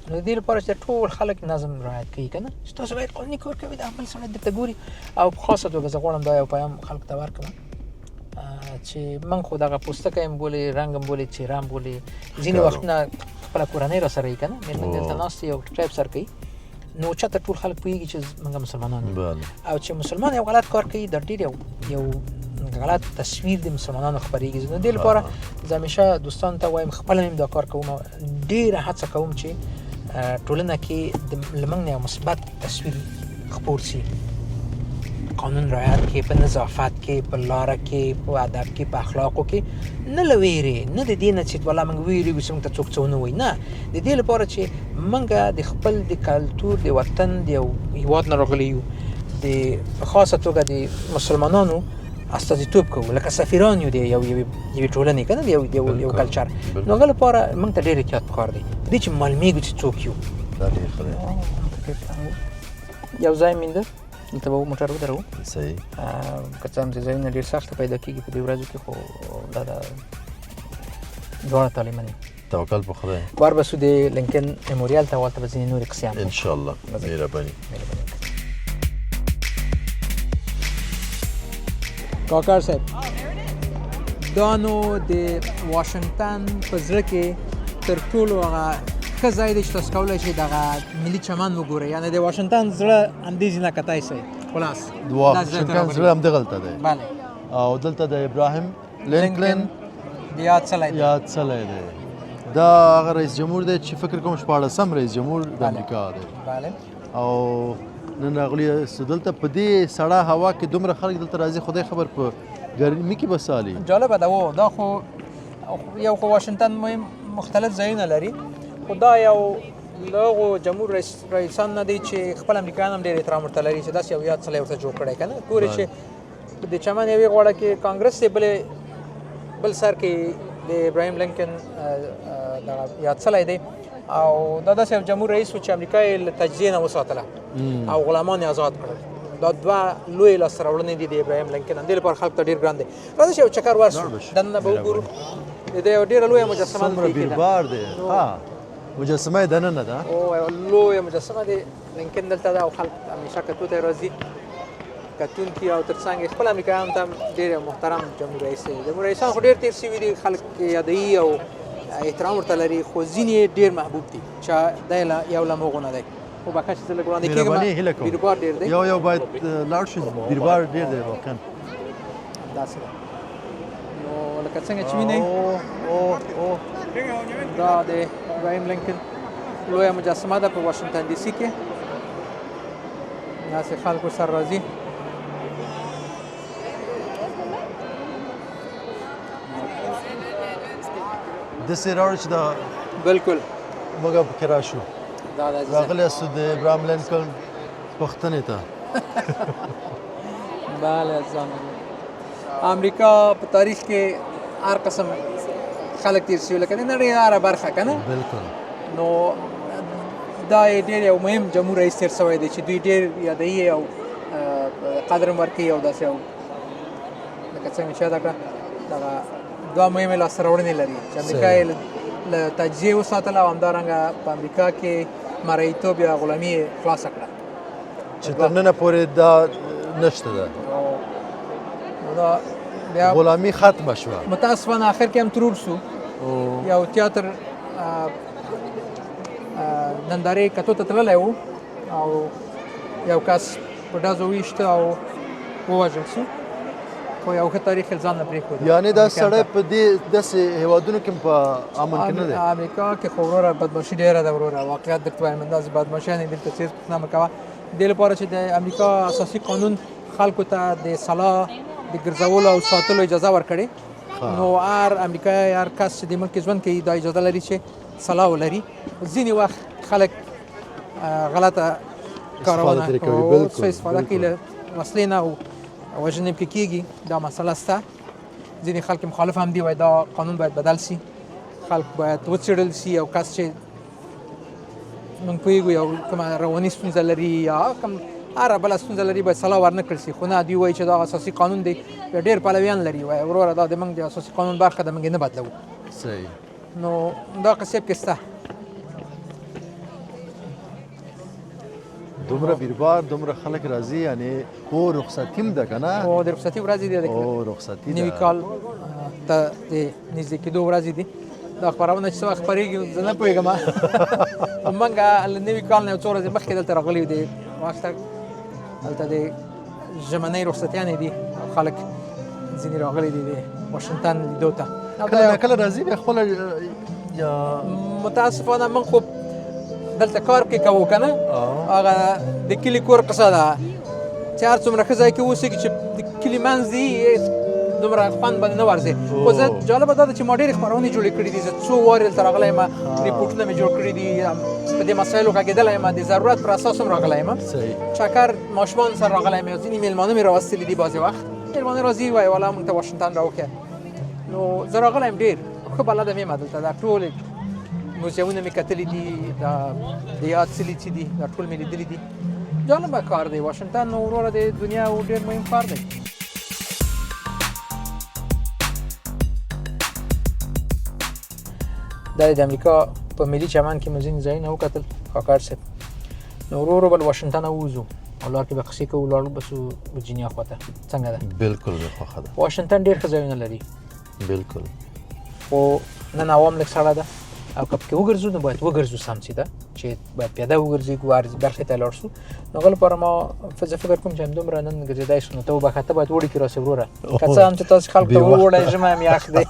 نو د دې لپاره چې ټول خلک نظم رعایت کوي که نه چې تاسو باید قانوني کار کوئ د عمل سړی درته ګوري او په خاصه توګه زه غواړم دا یو پیام خلکو ته ورکړم چې من خو دغه پوستکی هم بولې رنګ هم بولې څېره هم بولې ځینې وختونه خپله کورنۍ را سره وي که نه مېرمن دلته ناست یو ټریپ سر کوي نو چاته ټول خلک پوهېږي چې موږ مسلمانان یو او چې مسلمان یو غلط کار کوي دا ډېر یو غلط تصویر د مسلمانانو خپرېږي نو دې لپاره زه همیشه دوستانو ته وایم خپله مې دا کار کوم ډېره هڅه کوم چې ټولنه کې له موږ نه یو مثبت تصویر خپور شي قانون رعایت کې په نظافت کې په لاره کې په ادب کې په اخلاقو کې نه له ویرې نه د دې نه چې والله موږ ویرېږو چې موږ ته څوک څه ونه وایي نه د دې لپاره چې موږ د خپل د کلتور د وطن د یو هېواد نه راغلي یو د په خاصه توګه د مسلمانانو استازیتوب کوو لکه سفیران یو د یوې ټولنې که نه د یو کلچر نو هغه لپاره موږ ته ډېر احتیاط پکار دی په دې چې معلومېږو چې څوک یو یو ځای مینده دلته به موټر ودرو صحیح که څه هم چې ځایونه ډېر سخته پیدا کېږي په دې ورځو کې خو دا د دواړه طالبان توکل په خدای بار بسو د لینکن میموریال ته والته به ځینې نورې قصې هم ان شاء الله مهرباني کاکړ صاحب دا نو د واشنگټن په زړه کې تر ټولو هغه ښه ځای دی چې تاسو کولی شئ دغه ملي چمن وګورئ یعنې د واشنگټن زړه همدې ځای نه کتای شئ خلاص د واشنگټن زړه همدغلته دی بله او دلته د ابراهیم لینکلن د یاد څلی دی یاد څلی دی دا هغه رئیس جمهور دی چې فکر کوم 14م رئیس جمهور د امریکا دی بله او نن راغلی یاست دلته په دې سړه هوا کې دومره خلک دلته راځي خدای خبر په ګرمي کې به سالي جالبه ده و دا خو یو خو واشنگټن مختلف ځایونه لري خو دا یو له هغو جمهور رئیسان نه دی چې خپل امریکایان هم ډېر احترام ورته لري چې داسې یو یاد څلی ورته جوړ کړی که نه ګورې چې د چمن یوې غاړه کې کانګرس دی بل سر کې د ابراهیم لینکن دغه یاد څلی دی او دا داسې یو جمهور رئیس و چې امریکا یې له تجزیې نه وساتله او غلامان یې آزاد کړل دا دوه لوی لاسته راوړنې دي د ابراهیم لینکن همدې لپاره خلکو ته ډېر ګران دی راځه چې یو چکر ورسو دننه به وګورو د یو ډېره لویه مجسمه څومره بیربار دی ها مجسمه یې دننه ده او یو لویه مجسمه دی لینکن دلته ده او خلک همیشه کتو ته راځي کتونکي او تر څنګ خپل امریکایان ته ډېر محترم جمهور رئیس دی جمهور رئیسان خو ډېر تېر شوي دي خلک یادوي او احترام ورته لري خو ځینې یې ډېر محبوب دي چې دی یو له هغو نه دی خو بقا چې زه لږ وړاندې کېږم بیربار ډېر دی یو باید لاړ شو بیربار ډېر دی واقعا داسې ده نو لکه څنګه چې وینئ دا د ابراهیم لینکن لویه مجسمه ده په واشنګټن ډي سي کې داسې خلکو سره راځي داسې راوړي چې دا بالکل موږ پکې راشو دا د راغلی یاستو د ابراهیم لینکن پوښتنې ته بله ځان امریکا په تاریخ کې هر قسم خلک تیر شوي لکه د نړۍ هره برخه که نه بالکل نو دا یې ډېر یو مهم جمهور رئیس تیر شوی دی چې دوی ډېر یادوي او قدر هم ورکوي او داسې یو لکه څنګه چې یاده کړه دغه دوه مهمې لاسته راوړنې لري چې امریکا یې له تجزیې وساتله او همدارنګه په امریکا کې مریتوب یا غلامي یې خلاصه کړه چې تر ننه پورې دا نشته ده بیا غلامي ختمه شوه متاسفانه آخر کې هم ترور شو یو تیاتر نندارې کتو ته تللی و او یو کس په ډزو ویشته او ووژل شو خو یو ښه تاریخ یې ځان نه پرېښود یعنې دا سړی په دې داسې هېوادونو کې په امن کې نه دی امریکا کې خو وروره بدماشي ډېره ده وروره واقعیت درته وایم داسې بدماشیانې دلته څه پوښتنه مه کوه دې لپاره چې د امریکا اساسي قانون خلکو ته د سلا د ګرځولو او ساتلو اجازه ورکړې نو هر امریکایي هر کس چې د ملک کې ژوند کوي دا اجازه لري چې سلا ولري ځینې وخت خلک غلطه کارونه کوي استفاده کوي له وسلې نه او وژنې پکې کېږي دا مسله شته ځینې خلک مخالف هم دي وایي دا قانون باید بدل شي خلک باید وڅېړل شي او کس چې موږ پوهېږو یو کومه رواني ستونزه لري یا کوم هره بله ستونزه لري باید سلا ورنه کړل شي خو نه دوی وایي چې دا اساسي قانون دی ډېر پلویان لري وایي وروره دا د موږ د اساسي قانون برخه ده موږ یې نه بدلوو صحیح نو دا قصې پکې شته دومره بیربار دومره خلک راځي یعنې هو رخصتي هم ده که نه او د رخصتي ورځې دي او رخصتي ده نوي کال ته د نږدې کېدو ورځې دي دا خپرونه چې څه وخت خپرېږي زه نه پوهېږم موږ له نوي کال نه یو څو ورځې مخکې دلته راغلي یو د وخت هلته د ژمنۍ رخصتیانې دي خلک ځینې راغلي دي د واشنګټن لیدو ته کله راځي بیا خپله متاسفانه موږ خو دلته کار کې کوو که نه هغه د کلي کور قصه ده چې هر څومره ښه ځای کې اوسېږي چې د کلي منځ دي دومره خوند به نه ورځي خو زه جالبه دا ده چې ما ډېرې خپرونې جوړې کړي دي زه څو وارې دلته راغلی یم ریپورټونه مې جوړ کړي دي په دې مسایلو غږېدلی یم د ضرورت پر اساس هم راغلی یم چکر ماشومان سره راغلی یم ځینې میلمانه مې راوستلي دي بعضې وخت میلمانه راځي وایي والا موږ ته واشنګټن راوښیه نو زه راغلی یم ډېر ښه بلده مې یم دلته دا ټولې موزیمونه مې کتلي دي د یاد څلي چې دي دا ټول مې لیدلي دي جالبه کار دی واشنګټن نو وروره د دنیا ډېر مهم کار دی د د امریکا په ملي چمن کې مزین ځایونه وکتل کاکړ صاحب نو ورو بل واشنگټن ووزو او لار کې به قصې کوو لاړو بسو ورجینیا خواته څنګه ده بالکل مې خوښه ده واشنگټن ډېر ښه ځایونه لري بالکل خو نن عوام لږ سړه ده او که پکې وګرځو نو باید وګرځو سمسي ده چې باید پیاده وګرځي برخې ته لاړ شو نو هغه لپاره ما فکر کوم چې همدومره نن ګرځېدای شو نو ته وبخښه ته باید وړي کې راسې وروره که څه هم چې تاسو خلکو ته ووړی ژمی هم یخ دی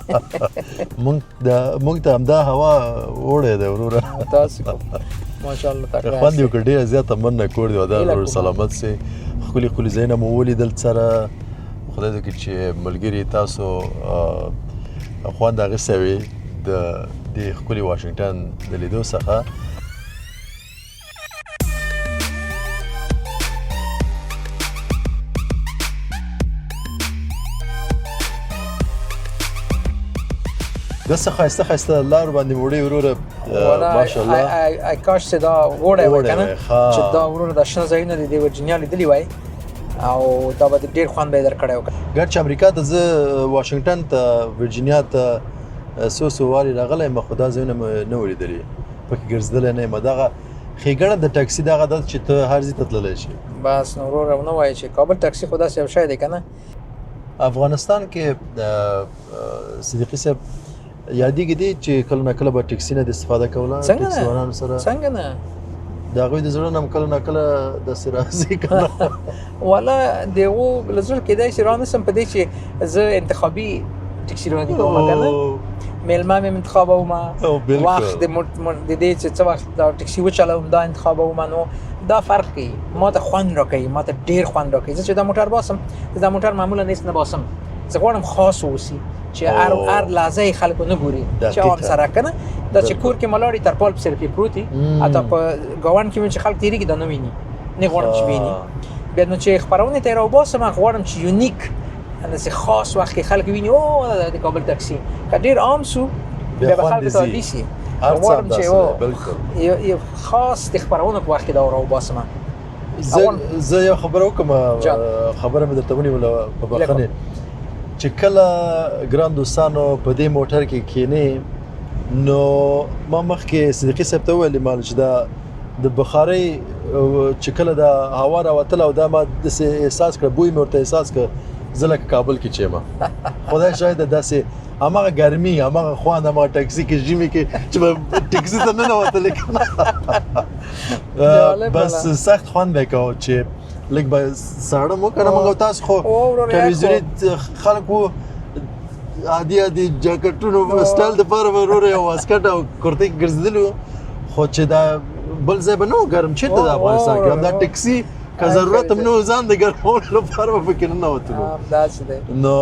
موږ ته همدا هوا وړی دی وروره تاسو ماشاءالله تکړه خوند یې وکړ ډېره زیاته مننه کور دی ودا ورور سلامت سي ښکلي ښکلي ځایونه مو ولیدل سره خدای دې وکړي چې ملګري تاسو خوند اخیستی وي د دې ښکلي واشنګټن د لیدو څخه داسې ښایسته ښایسته لارو باندې وړې وروره ماشاءالله کاش چې دا وړی وای که نه چې دا وروره دا شنه ځایونه دي د ورجینیا لیدلي وای او دا به ډېر خوند به یې درکړی و ګر چې امریکا ته زه واشنګټن ته ورجینیا ته څو وارې راغلی یم خو دا ځایونه مې نه ولیدلي پکې ګرځېدلی نه یم دغه ښېګڼه د ټکسي دغه ده چې ته هر ځای ته تللی شي بس نو وروره ونه وایې چې کابل ټکسي خو داسې یو شی دی که نه افغانستان کې صدیقي صاحب یادېږي دي چې کله نه کله به ټکسي نه د استفاده کوله ټکسیوانانو سره څنګه نه د هغوی د زړه نه هم کله نه کله داسې راځي که نه والا د هغو له زړه کېدای شي رانسم په دې چې زه انتخابي ټکسي راني کوم که نه میلمه مې انتخابوم وخت د دې چې څه وخت دا ټکسي وچلوم دا انتخابوم نو دا فرق کوي ما ته خوند راکوي ما ته ډېر خوند راکوي زه چې دا موټر باسم دا موټر معمولا هېڅ نه باسم زه غواړم خاص واوسي چې هر لحظه یې خلکو نه ګوري چې عوام سره که نه دا چې کور کې ملاړي ترپال پسې پرې پروت وي حتی په ګاونډ کې مې چې خلک تېرېږي دا نه ویني نه غواړم چې ویني بیا نو چې خپرونې ته یې راوباسم هغه غواړم چې یونیک داسې خاص وخت کې خلک ویني او د کابل ټکسي که ډېر عام سو بیا به خلکو ته عادي شي غواړم چې یو خاص د خپرونو په وخت کې دا راوباسم زه یو خبره وکړم خبره مې درته ونیوله په بخښنې چې کله ګران دوستانو په دې موټر کې کښېنې نو ما مخکې صدیقي صاحب ته وویل ما چې دا د بخارۍ چې کله د هوا راوتله او دا ما داسې احساس کړه بوی مې ورته احساس کړه زه لکه کابل کې چې یم خدای شاید داسې هماغه ګرمي هماغه خوند هماغه ټکسي کې ژمي کې چې به ټکسي ته نه ننوتلې که نه بس سخت خوند به یې کوه چې لږ به ساړه مو که نه موږ تاسو خو ټلویزیوني خلک وو عادي جاکټونو سټایل دپاره به وروره یو واسکټ او کورتۍ کې ګرځېدلي خو چې دا بل ځای به نه و ګرم چېرته د افغانستان کې هم دا ټکسي که ضرورت هم نه و ځان د ګرمولو لپاره به پکې ننوتلو نو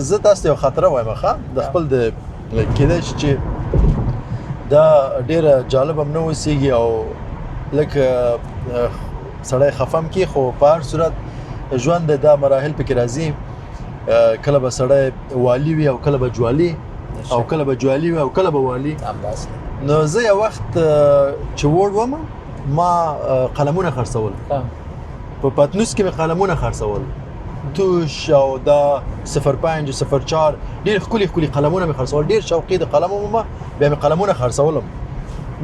زه تاسو ته یو خاطره وایم ښه د خپل د کېدای شي چې دا ډېره جالب هم نه اوسېږي او لږ سړی خفه هم کړي خو په هر صورت ژوند دا مراحل پکې راځي کله به سړی والي وي او کله به جوالي او کله به جوالي وي او کله به والي نو زه یو وخت چې وړ وم ما قلمونه خرڅول په پتنوس کې مې قلمونه خرڅول توش او دا 05 او 04 ډېر ښکلي ښکلي قلمونه مې خرڅول ډېر شوقي د قلم وم بیا مې قلمونه خرڅولم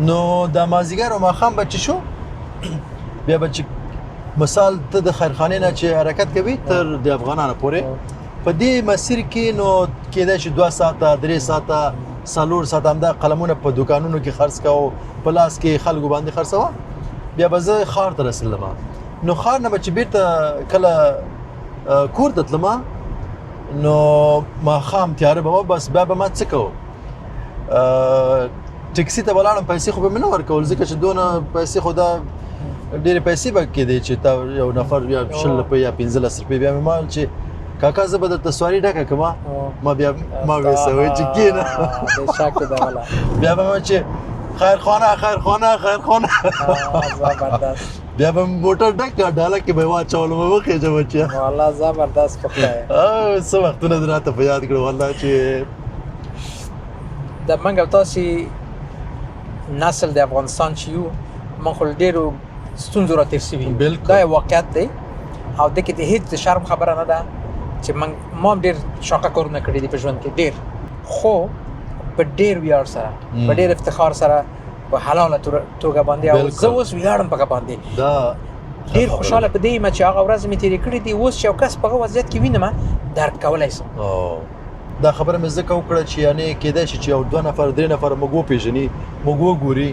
نو د مازدیګر او ماښام به چې شو بیا به چې مثال ته د خیرخانې نه چې حرکت کوي تر د افغانانو پورې په دې مسیر کې نو کېدای شي 2 ساعته 3 ساعته 4 ساعته همدا قلمونه په دوکانونو کې خرڅ کوو په لاس کې خلکو باندې خرڅوه بیا به زه ښار ته رسېدلم نو ښار نه به چې بیرته کله کور ته تلم نو ماښام تیاره به وه بس بیا به ما څه کوم ټکسي ته به لاړم پیسې خو به مې نه ورکول ځکه چې دونه پیسې خو دا ډېرې پیسې به کېدی چې تا یو نفر یا 20 روپۍ یا 15 روپۍ بیا مې مال چې کاکا زه به درته سواري ډکه کړم ما بیا ما ویسوی چې کېنه بیا به ما چې خیرخانه بیا به موټر ډک کړه ډاله کې به یې واچولم وخېږه بچیه والله زبردست پخلی څه وختونه دې راته په یاد کړه والله چې د موږ او تاسې نسل د افغانستان چې یو موږ خو له ډېرو ستونزو راتېر سوي دا یو واقعیت دی او دې کې د هېڅ د شرم خبره نه ده چې ما هم ډېر شاقه کارونه کړي دي په ژوند کې ډېر خو په ډیر ویاړ سره په ډیر افتخار سره په حلاله توګه باندې او زه اوس ویاړم په باندې دا ډیر خوشاله په دې یم چې هغه ورځ مې تیرې کړې دي اوس چې یو کس په هغه وضعیت کې وینم درک کولی شم دا خبره مې ځکه وکړه چې یعنی کېدای شي چې یو 2 نفر 3 نفر موږ وپېژني موږ وګوري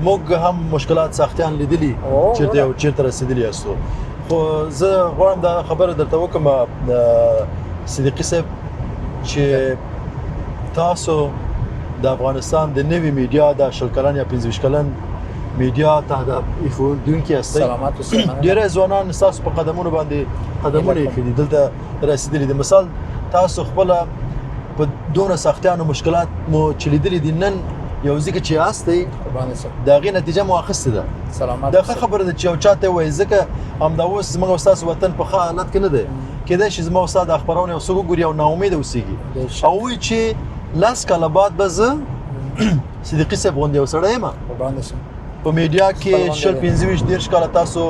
موږ هم مشکلات سختیان لیدلي چېرته رسېدلي یاستو خو زه غواړم دا خبره درته وکړم صدیقي صاحب چې تاسو د افغانستان د نوي میډیا د 20 کلن یا 25 کلن میډیا ته د ایښودونکي یاستئ سلامات اوسئ ډېری ځوانان ستاسو په قدمونو باندې قدمونه ایښي دي دلته رسېدلي دي مثال تاسو خپله په دونه سختیانو مشکلات مو چې لیدلي دي نن یو ځای کې چې یاستئ د هغې نتیجه مو اخیستې ده دا ښه خبره ده چې یو چا ته ووایي ځکه همدا اوس زموږ او ستاسو وطن په ښه حالت کې نه دی کېدای شي زما او ستا د خپرونې یو څوک وګوري او ناامیده اوسېږي او وایي چې 10 کاله بعد به زه صدیقي صاحب غوندې یو سړی یم په میډیا کې 25 کاله تاسو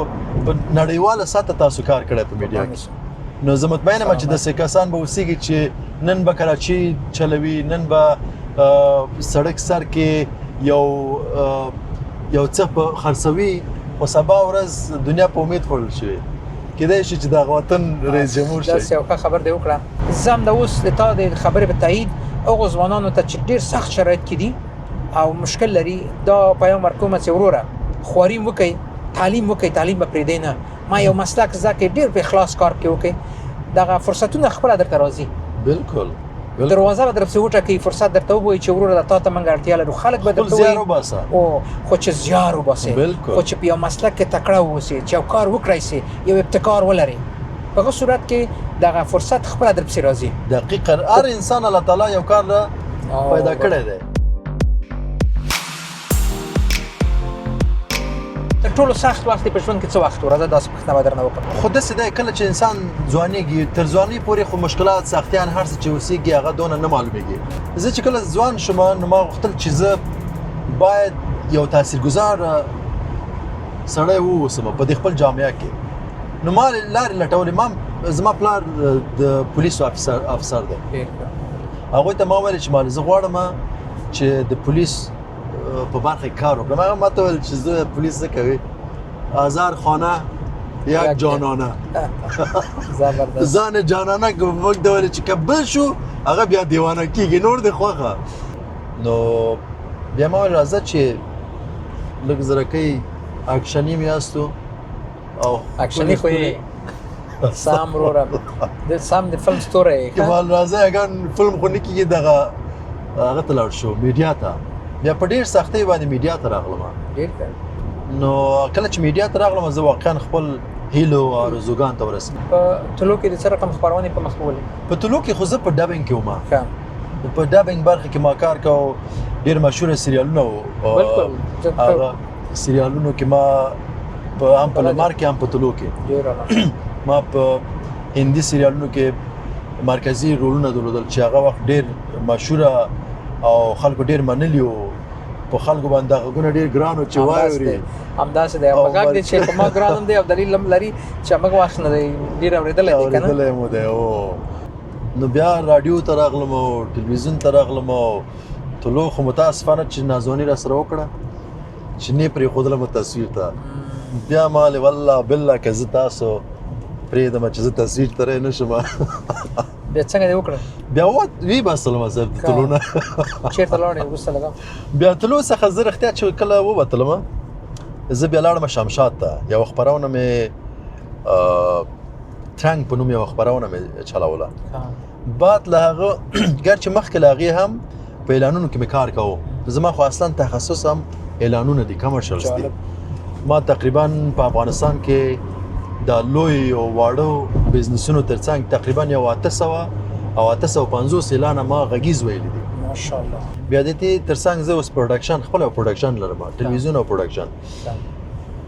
په نړیواله سطحه تاسو کار کړی په میډیا کې نو زه مطمئنه یم چې داسې کسان به اوسېږي چې نن به کراچي چلوي نن به سړک سر کې یو څه په خرڅوي خو سبا ورځ دنیا په امید خوړل شوې کېدای شي چې د وطن رئیس جمهور شي داسې یو ښه خبر دې وکړه زه هم د اوس د تا د خبرې په تایید هغو ځوانانو ته چې ډېر سخت شرایط کې دي او مشکل لري دا پیام ورکوم چې وروره خواري وکړئ تعلیم وکړئ تعلیم به پرېږدئ نه ما یو مسلک زده کړئ ډېر په اخلاص کار کې وکړئ دغه فرصتونه خپله درته راځي بالکل دروازه به درپسې وټکوي فرصت درته ووایي چې وروره تا ته موږ اړتیا لرو خلک به درته زیار وباسه خو چې زیار وباسئ خو چې په یو مسلک کې تکړه واوسئ چې یو کار وکړئ سي یو ابتکار ولرئ په هغه صورت کې دغه فرصت خپله درپسې راځي دقیقا هر انسان الله تعالی یو کار پیدا کړی دی تر ټولو سخت وخت په ژوند کې څه وخت راځه داسې پوښتنه به درنه وکړم خو داسې دی کله چې انسان ځوانېږي تر ځوانۍ پورې خو مشکلات سختیان هر څه چې اوسېږي هغه دونه نه معلومېږي زه چې کله ځوان شوم نو ما غوښتل چې زه باید یو تاثیرګذار سړی واوسم په دې خپل جامعه کې نو ما لارې لټولې زما پلار د پولیسو افسر دی هغوی ته ما ویل چې زه غواړم چې د پولیس په برخه کار وکړم هغه ما ته ویل چې زه پولیس څه کوي آزار خانه یک جانانه ځان جانانه که موږ ته ویل چې که بل شو هغه بیا دیوانه کېږي نور دې خوښه نو بیا ما ویل راځه چې لږ زرکۍ اکشني مې یاستو او اکشني خو یې سام وروره سام د فلم ستوری که مال راځه اگر فلم خو نه کېږي دغه هغه ته لاړ شو میډیا ته بیا په ډېر سختۍ باندې میډیا ته راغلم نو کله چې میډیا ته راغلم زه واقعا خپل هیلو او آرزوګانو ته ورسېدم په طلوع کې د څه رقم خپرونې په مخ بولې په طلوع کې خو زه په ډبینګ کې وم په ډبینګ برخه کې ما کار کوو ډېر مشهوره سریالونه وو هغه سریالونو کې ما هم په لمر کې هم په طلوع کې ما په هندي سریالونو کې مرکزي رولونه درلودل چې هغه وخت ډېر مشهوره او خلکو ډېر منلي وو په خلکو باندې غږونه ډېر ګران وو چې واوري همداسې دی هغه غږ دی چې په ما ګران هم دی او دلیل هم لري چې هغه وخت نه دی ډېر اورېدلی دی که نه اورېدلی مو دی نو بیا راډیو ته راغلم او ټلویزیون ته راغلم او طلوع خو متاسفانه چې نازواني راسره وکړه چې نه پرېښودلم تصویر ته بیا ما ویل والله بالله که زه تاسو پرېږدم چې زه تصویر ته رای نه شم بیا څنګه دې وکړه بیا وی باسلم صاحب د طلوع نه چېرته لاړې وروسته لږ بیا طلوع څخه زه رښتیا چې کله ووتلم زه بیا لاړم شمشاد ته یوه خپرونه مې ټرنګ په نوم یوه خپرونه مې چلوله بعد له هغه ګر چې مخکې له هغې هم په اعلانونو کې مې کار کوو زما خو اصلا تخصص هم اعلانونه دي کمرشلز دي ما تقریبا په افغانستان کې د لوی او واړو بزنسونو ترڅنګ تقریبا یو 800 او 850 اعلانه ما غږیز ویلي دي ماشاءالله بیا د دې ترڅنګ زه اوس پروډکشن خپل پروډکشن لرم ټلویزیون او پروډکشن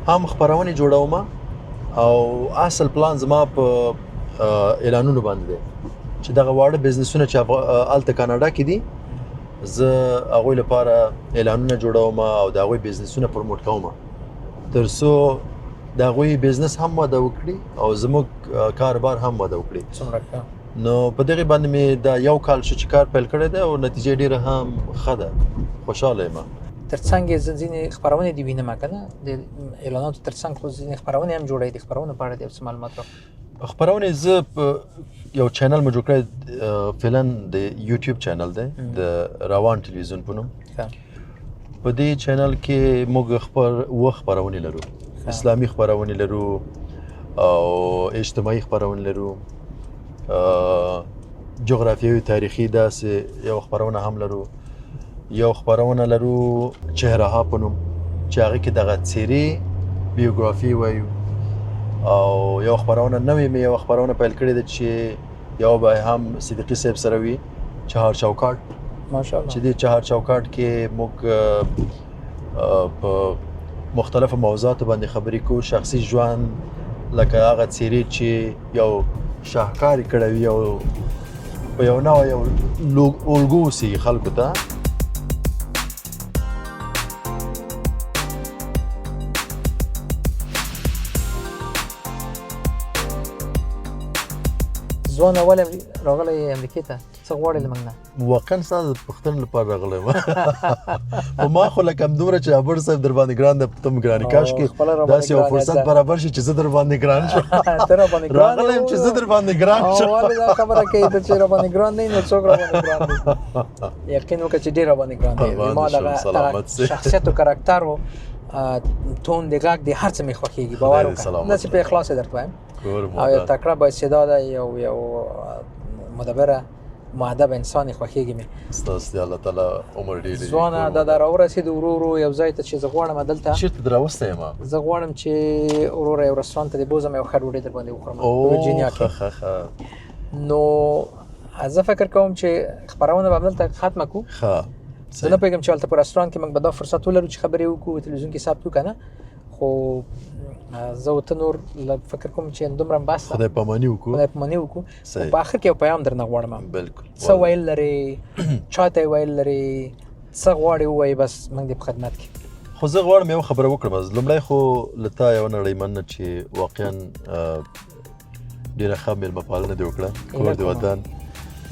هم خپرونې جوړوم او اصل پلان زما په اعلانونو باندې دی چې دغه واړه بزنسونه چې الته کاناډا کې دي زه هغوی لپاره اعلانونه جوړوم او د هغوی بزنسونه پروموټ کوم تر څو د هغوی بزنس هم وده وکړي او زموږ کاروبار هم وده وکړي نو په دغه باندې مې دا یو کال شو چې کار پیل کړی دی او نتیجه ډیره هم ښه ده، خوشحاله یم. ترڅنګ یې ځینې خپرونې دي وینم که نه د اعلاناتو ترڅنګ خو ځینې خپرونې هم جوړوي. د خپرونو په اړه دې څه معلومات راکړه. خپرونې زه یو چینل مې جوړ کړی فعلا د یوټیوب چینل دی د روان ټلویزیون په نوم. په دې چینل کې موږ خپرونې لرو، اسلامي خپرونې لرو او اجتماعي خپرونې لرو، جغرافیوي تاریخي داسې یو خپرونه هم لرو، یو خپرونه لرو چهره په نوم چې هغې کې دغه څیرې بیوګرافي وایو، او یو خپرونه نوې مې یو خپرونه پیل کړې ده چې یو به هم صدیقي صاحب سره وي، چهار چوکاټ. ماشاءالله چې دې چهار چوکاټ کې موږ په مختلفو موضوعاتو باندې خبرې کوو، شخصي ژوند لکه هغه څیرې چې یو شاهکار کړی وي او په یو نوع یو الګو اوسېږي خلکو ته. ځوان اول راغلی امریکې ته، څه غواړې له موږ نه؟ واقعا ستا د پوښتنې لپاره راغلی یم. په ما خو لکه همدومره چې عبر صاحب در باندې ګران دی، ته مې ګرانې کاشکې داسې یو فرصت برابر شي چې زه در باندې ګران شم. ته راباندې ګران راغلی یم چې زه در باندې ګران شم. ولې دا خبره کوي ته چې راباندې ګران دی؟ نو څوک راباندې ګران دی؟ یقین وکړه چې ډېر راباندې ګران دی. ما دغه شخصیت او کرکټر و تون د غږ د هر څه مې خوښېږي، باور وکړه. داسې په اخلاص یې درته وایم. او یو تکړه بااستعداده یو مدبره مؤدب انسان خوښېږي مې. ستاسو دی الله تعالی عمر ډېر لري. ځوانه دا راورسېد ورو ورو یو ځای ته چې زه غواړم دلته. چېرته در راوستی یم؟ زه غواړم چې وروره یو رستورانت ته دې بوځم، یو ښه ډوډۍ در باندې وخورم ورجینیا کې. نو زه فکر کوم چې خپرونه به دلته ختمه کړو. زه نه پوهېږم چې هلته په رستورانت کې موږ به دا فرصت ولرو چې خبرې وکړو، تلویزیون کې ثبت وکړو که نه. خو زه ورته نور فکر کوم چې دومره بس ده، خدای پاماني وکړو. په آخر کې یو پیغام درنه غواړم. بالکل څه ویل لرې، چا ته یې ویل لرې، څه غواړې ووایې، بس موږ دې په خدمت کې. خو زه غواړم یو خبره وکړم. لومړی خو له تا یوه نړۍ مننه چې واقعا ډېره ښه مېلمه پالنه دې وکړه، کور د وطن.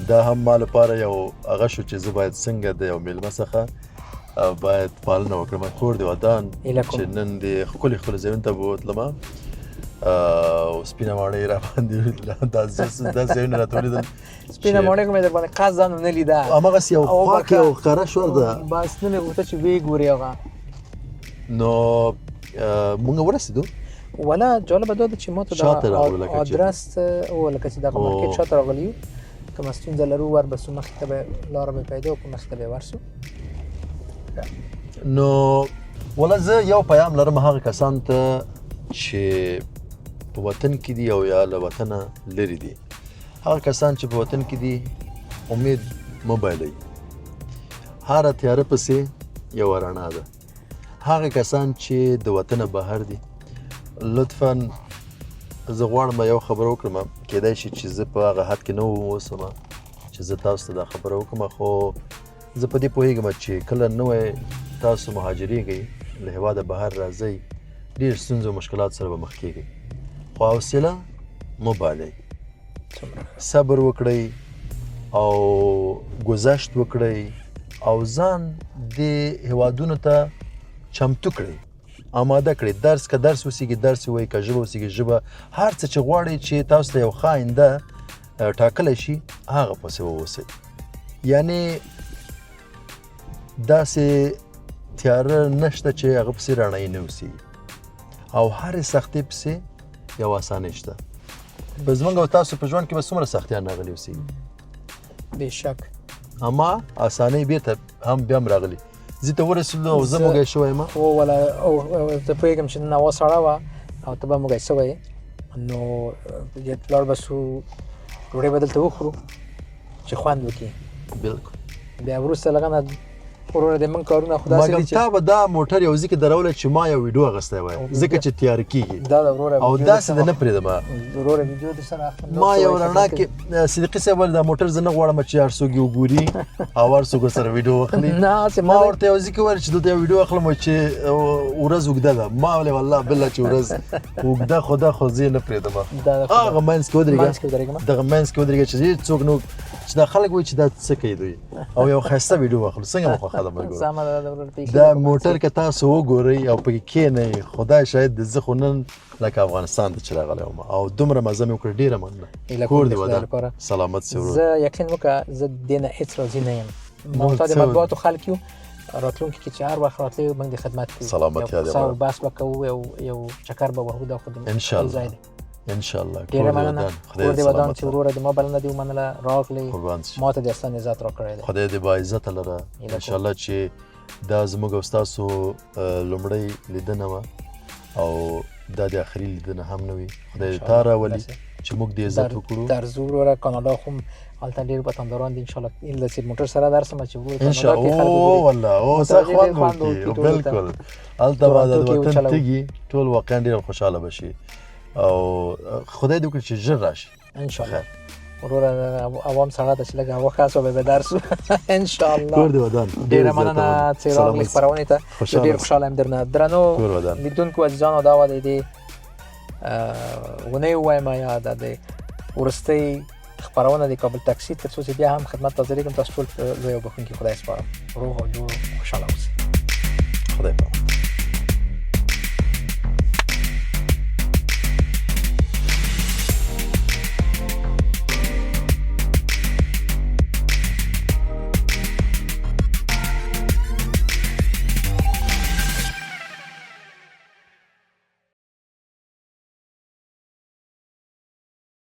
دا هم ما لپاره یو هغه شو چې زه باید څنګه د یو مېلمه څخه باید پالنه وکړم. کور د وطن چې نن دې ښکلي ښکلي ځایونو ته بوتلم او سپینه ماڼۍ را باندې دا ځایونه راته ولیدل. سپینه ماڼۍ خو مې در باندې خاص ځان ونه لیده، هماغسې یو خوا کې یو ښکاره شوه ده. بس نه مې غوښته چې ویې ګورې هغه. نو مونږ ورسېدو. ولا جالبه دا ده چې ما ته د ادرس لکه چې دغه مارکېټ شاته راغلي یو، که ما ستونزه لرو وربسو، مخې ته به لاره به پیدا وکړو، مخې ته به ورسو. نو ولا زه یو پیام لرم هغه کسانو ته چې په وطن کې دي او یا له وطنه لرې دي. هغه کسان چې په وطن کې دي امید مه بایلئ، هره تیاره پسې یوه رڼا ده. هغه کسان چې د وطنه بهر دي لطفاً زه غواړم یو خبره وکړم. کیدای شي چې زه په هغه حد کې نه اوسم چې زه تاسو ته دا خبره وکړم، خو زه په دې پوهېږم چې کله نوی تاسو مهاجرېږئ، له هېواده بهر راځئ، ډېر ستونزو او مشکلات سره به مخ کېږئ. خو حوصله مه بالئ، صبر وکړئ او ګذشت وکړئ او ځان دې هېوادونو ته چمتو کړئ، آماده کړئ. درس که درس وسیږي درس ووایئ، که ژبه وسیږي ژبه. هر څه چې غواړئ چې تاسو ته یو ښه آینده ټاکلی شي هغه پسې واوسئ. یعنې داسې تیاره نشته چې هغه پسې رڼایي نه اوسېږي، او هرې سختۍ پسې یو اسانۍ شته. په زموږ او تاسو په ژوند کې به څومره سختیان راغلي اوسېږي، بېشک، اما اسانۍ بېرته هم بیا هم راغلي. زه ته ورسېدو او زه موږی شوی یم. ولا زه پوهېږم چې نن هوا سړه وه او ته به موږی سوی یې، نو لاړ به سو ډوډۍ به دلته وخورو چې خوند وکړي. بالکل. بیا وروسته لږه نه وروره د موږ کارونه خو داسې دي مګر تا به دا موټر یو ځای کې درولی چې ما یو ویډیو اخیستی وای ځکه چې تیار کېږي دا د وروره او داسې د نه پرېږدم وروره ویډیو د سره اخلم ما یو رڼا کې صدیقي صاحب ویل دا موټر زه نه غواړم چې هر څوک یې وګوري او هر څوک ورسره ویډیو واخلي نه هسې ما ورته یو ځای کې ویل چې دلته یو ویډیو اخلم چې ورځ اوږده ده ما ویل والله بالله چې ورځ اوږده خو دا خو زه یې نه پرېږدم هغه منځ کې ودرېږه دغه منځ کې ودرېږه چې څوک نو چې دا خلک وایي چې دا څه کوي دوی او یو ښایسته ویډیو واخلو څنګه مو خوښه ده ملګرو دا موټر که تاسو وګورئ او پکې کښېنئ خدای شاید زه خو نن لکه افغانستان ته چې راغلی وم او دومره مزه مې وکړه ډېره مننه کور دې ودان سلامت سې ورور زه یقین وکړه زه دې نه هېڅ راضي نه یم موږ د مطبوعاتو خلک یو راتلونکي کې چې هر وخت راتلی موږ د خدمت کوو سلامتیا دې یو بحث به کوو یو چکر به وهو دا خو د انشاءالله انشاءالله ډېره مننه کور دې ودان چې وروره د ما بلنه دې ومنله راغلی قربان شي ما ته د اصلا عزت راکړی دی خدای دې باعزته لره انشاءالله چې دا زموږ او ستاسو لومړی لیدنه وه او دا د آخري لیدنه هم نه وي خدای دې تا راولي چې موږ دې عزت وکړو درځو وروره کاناډا خو هلته ډېر وطنداران دي انشاءالله هیله چې موټر سره درسم چې وروره انشاءالله والله او څه خوند وکړي بالکل هلته به د وطن تږي ټول واقعا ډېر خوشحاله به شي او خدای دې وکړي چې ژر راشي انشاءالله وروره عوام سره د چې لږ هوا ښه شوه به درسو انشاءالله کور دې ودان ډېره مننه چې راغلې خپرونې ته ډېر خوشحاله یم درنه درنو لیدونکو عزیزانو دا وه د دې اونۍ ووایم یا دا د وروستۍ خپرونه د کابل تاکسي تر څو چې بیا هم خدمت ته حاضرېږم تاسو ټول لوی او بښونکي خدای سپارم روغ او جوړ خوشحاله اوسئ خدای پاک